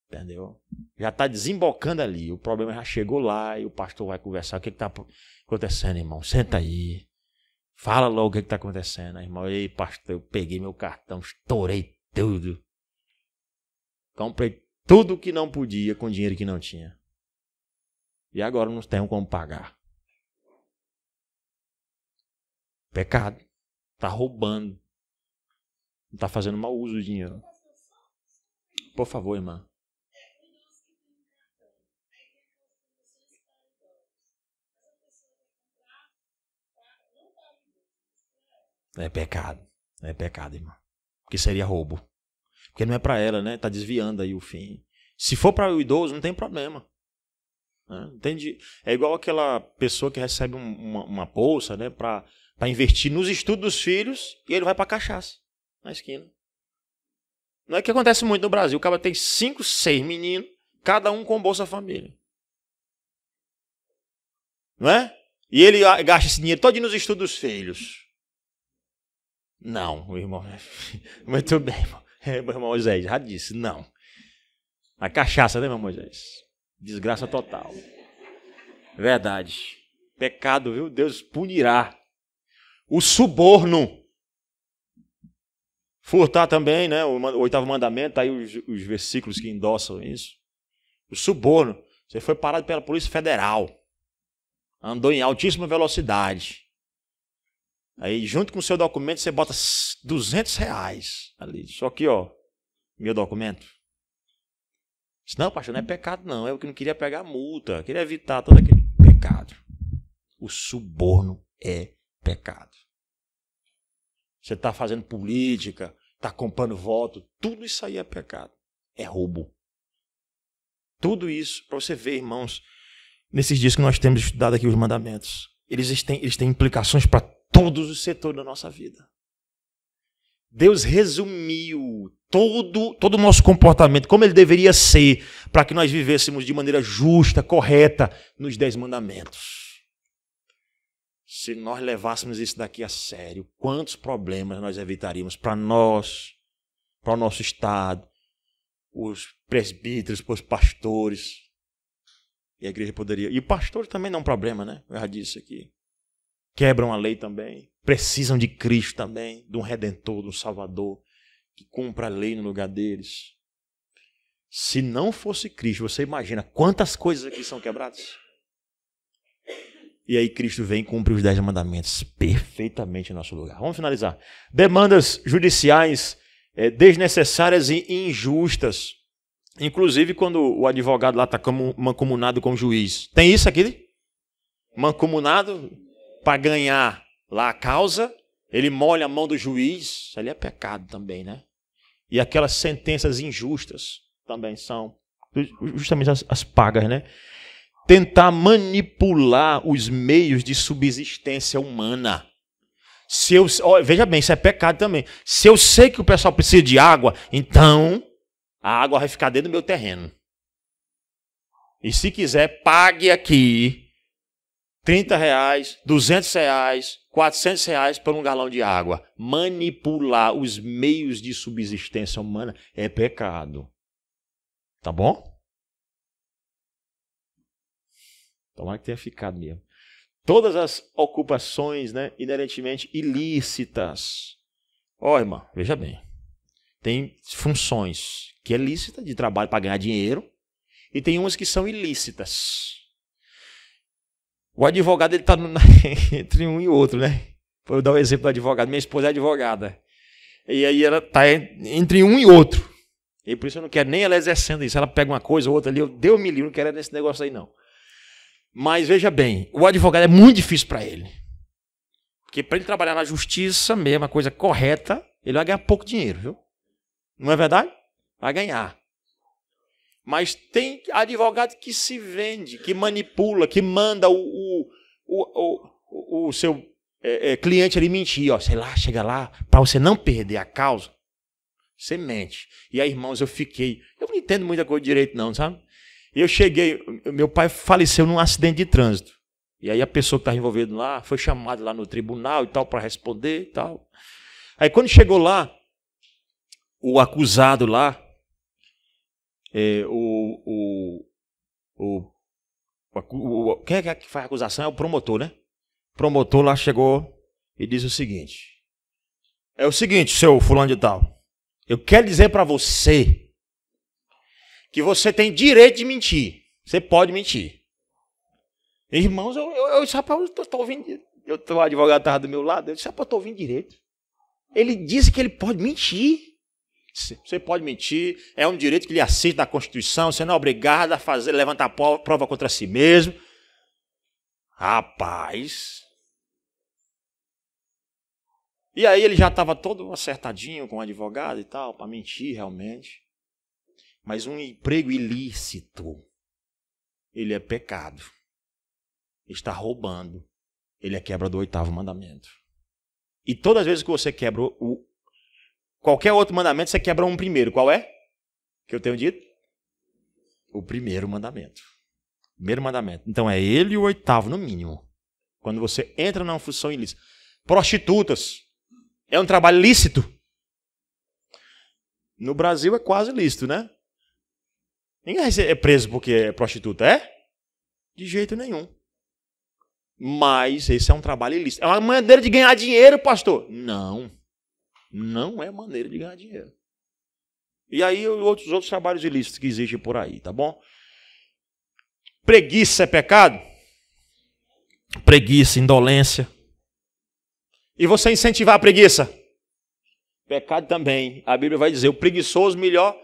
Entendeu? Já está desembocando ali. O problema já chegou lá e o pastor vai conversar. O que está acontecendo, irmão? Senta aí. Fala logo o que está acontecendo, irmão. Ei, pastor, eu peguei meu cartão, estourei tudo. Comprei tudo que não podia com dinheiro que não tinha. E agora não tenho como pagar. Pecado. Está roubando. Não está fazendo mau uso do dinheiro. Por favor, irmã. É pecado. É pecado, irmão. Porque seria roubo. Porque não é para ela, né? Está desviando aí o fim. Se for para o idoso, não tem problema. Entende? É igual aquela pessoa que recebe uma bolsa, né, para investir nos estudos dos filhos e ele vai para a cachaça na esquina. Não é que acontece muito no Brasil. O cara tem 5, 6 meninos, cada um com Bolsa Família. Não é? E ele gasta esse dinheiro todo nos estudos dos filhos. Não, o irmão. Muito bem, irmão. Irmão Moisés já disse, não. A cachaça, né, irmão Moisés? Desgraça total. Verdade. Pecado, viu? Deus punirá. O suborno. Furtar também, né? O 8º mandamento, tá aí os versículos que endossam isso. O suborno. Você foi parado pela Polícia Federal. andou em altíssima velocidade. Aí, junto com o seu documento, você bota R$ 200 ali. Só que, ó, meu documento. Disse, não, pastor, não é pecado, não. É o que não queria pegar multa. Eu queria evitar todo aquele pecado. O suborno é pecado. Você está fazendo política, está comprando voto. Tudo isso aí é pecado. É roubo. Tudo isso, para você ver, irmãos, nesses dias que nós temos estudado aqui os mandamentos, eles têm implicações para todos os setores da nossa vida. Deus resumiu todo o nosso comportamento, como ele deveria ser, para que nós vivêssemos de maneira justa, correta, nos 10 mandamentos. Se nós levássemos isso daqui a sério, quantos problemas nós evitaríamos para nós, para o nosso Estado, os presbíteros, os pastores. E a igreja poderia... E pastores também não é um problema, né? Eu já disse aqui. Quebram a lei também. Precisam de Cristo também, de um Redentor, de um Salvador, que cumpra a lei no lugar deles. Se não fosse Cristo, você imagina quantas coisas aqui são quebradas? E aí Cristo vem e cumpre os 10 mandamentos perfeitamente em nosso lugar. Vamos finalizar. Demandas judiciais desnecessárias e injustas. Inclusive quando o advogado lá está mancomunado com o juiz. Tem isso aqui? Mancomunado para ganhar lá a causa, ele molha a mão do juiz. Isso ali é pecado também, né? E aquelas sentenças injustas também são justamente as pagas, né? Tentar manipular os meios de subsistência humana. Veja bem, isso é pecado também. Se eu sei que o pessoal precisa de água, então a água vai ficar dentro do meu terreno. E se quiser, pague aqui R$30, R$200, R$400 por um galão de água. Manipular os meios de subsistência humana é pecado. Tá bom? Tomara que tenha ficado mesmo. Todas as ocupações, né, inerentemente ilícitas. Ó, irmão, veja bem. Tem funções que é lícita de trabalho para ganhar dinheiro e tem umas que são ilícitas. O advogado ele está entre um e outro, né? Vou dar o exemplo do advogado. Minha esposa é advogada. E aí ela está entre um e outro. E por isso eu não quero nem ela exercendo isso. Ela pega uma coisa ou outra ali, Deus me livre, não quero nesse negócio aí não. Mas veja bem, o advogado é muito difícil para ele. Porque para ele trabalhar na justiça mesmo, a coisa correta, ele vai ganhar pouco dinheiro, viu? Não é verdade? Vai ganhar. Mas tem advogado que se vende, que manipula, que manda o seu cliente ali mentir. Ó, sei lá, chega lá, para você não perder a causa, você mente. E aí, irmãos, eu não entendo muita coisa de direito não, sabe? E eu cheguei, meu pai faleceu num acidente de trânsito. E aí a pessoa que estava envolvida lá foi chamada lá no tribunal e tal para responder e tal. Aí quando chegou lá, o acusado lá, quem é que faz a acusação? É o promotor, né? O promotor lá chegou e disse o seguinte: é o seguinte, seu fulano de tal, eu quero dizer para você que você tem direito de mentir. Você pode mentir. Irmãos, eu estou ouvindo. O advogado estava do meu lado. Eu disse, eu estou ouvindo direito. Ele disse que ele pode mentir. Você pode mentir. É um direito que lhe assiste na Constituição. Você não é obrigado a levantar prova contra si mesmo. Rapaz. E aí ele já estava todo acertadinho com o advogado e tal, para mentir realmente. Mas um emprego ilícito, ele é pecado. Está roubando. Ele é quebra do 8º mandamento. E todas as vezes que você quebra qualquer outro mandamento, você quebra um primeiro. Qual é? Que eu tenho dito? O primeiro mandamento. Primeiro mandamento. Então é ele e o 8º, no mínimo. Quando você entra numa função ilícita. Prostitutas. É um trabalho lícito? No Brasil é quase lícito, né? Ninguém é preso porque é prostituta, é? De jeito nenhum. Mas esse é um trabalho ilícito. É uma maneira de ganhar dinheiro, pastor? Não. Não é maneira de ganhar dinheiro. E aí outros trabalhos ilícitos que existem por aí, tá bom? Preguiça é pecado? preguiça, indolência. E você incentivar a preguiça? Pecado também. A Bíblia vai dizer, o preguiçoso melhor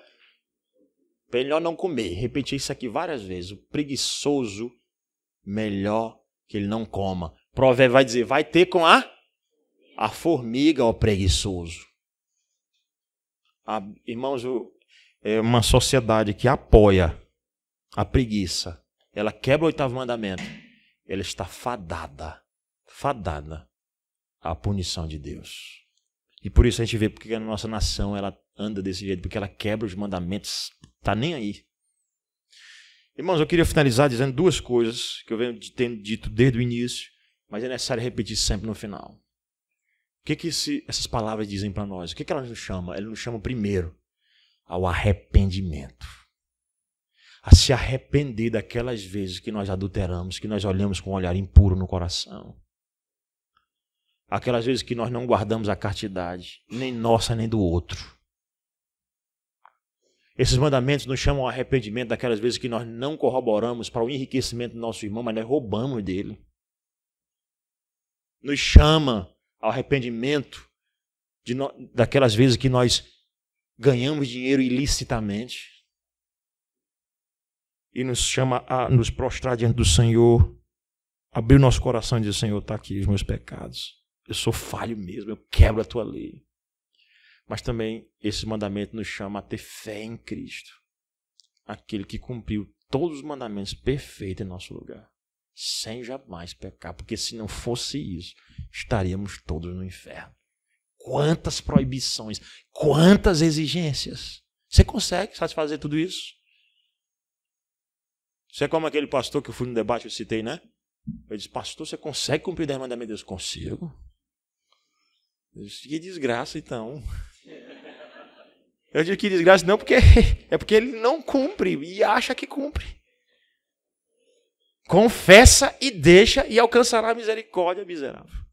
não comer. Repetir isso aqui várias vezes. O preguiçoso, melhor que ele não coma. Provérbio vai dizer, vai ter com a formiga, ó preguiçoso. Irmãos, é uma sociedade que apoia a preguiça. Ela quebra o 8º mandamento. Ela está fadada à punição de Deus. E por isso a gente vê porque a nossa nação ela anda desse jeito, porque ela quebra os mandamentos, está nem aí. Irmãos, eu queria finalizar dizendo 2 coisas que eu venho tendo dito desde o início, mas é necessário repetir sempre no final. O que essas palavras dizem para nós? O que elas nos chamam? Elas nos chamam primeiro ao arrependimento. A se arrepender daquelas vezes que nós adulteramos, que nós olhamos com um olhar impuro no coração. Aquelas vezes que nós não guardamos a castidade, nem nossa, nem do outro. Esses mandamentos nos chamam ao arrependimento daquelas vezes que nós não corroboramos para o enriquecimento do nosso irmão, mas nós roubamos dele. Nos chama ao arrependimento daquelas vezes que nós ganhamos dinheiro ilicitamente. E nos chama a nos prostrar diante do Senhor, abrir o nosso coração e dizer, Senhor, está aqui os meus pecados. Eu sou falho mesmo, eu quebro a tua lei. Mas também esse mandamento nos chama a ter fé em Cristo. Aquele que cumpriu todos os mandamentos perfeitos em nosso lugar. Sem jamais pecar. Porque se não fosse isso, estaríamos todos no inferno. Quantas proibições, quantas exigências. Você consegue satisfazer tudo isso? Você é como aquele pastor que eu fui no debate, eu citei, né? Eu disse, pastor, você consegue cumprir o 10 mandamentos de Deus? Consigo. Eu disse, que desgraça, então. Eu digo que desgraça não, porque é porque ele não cumpre e acha que cumpre. Confessa e deixa e alcançará a misericórdia, miserável.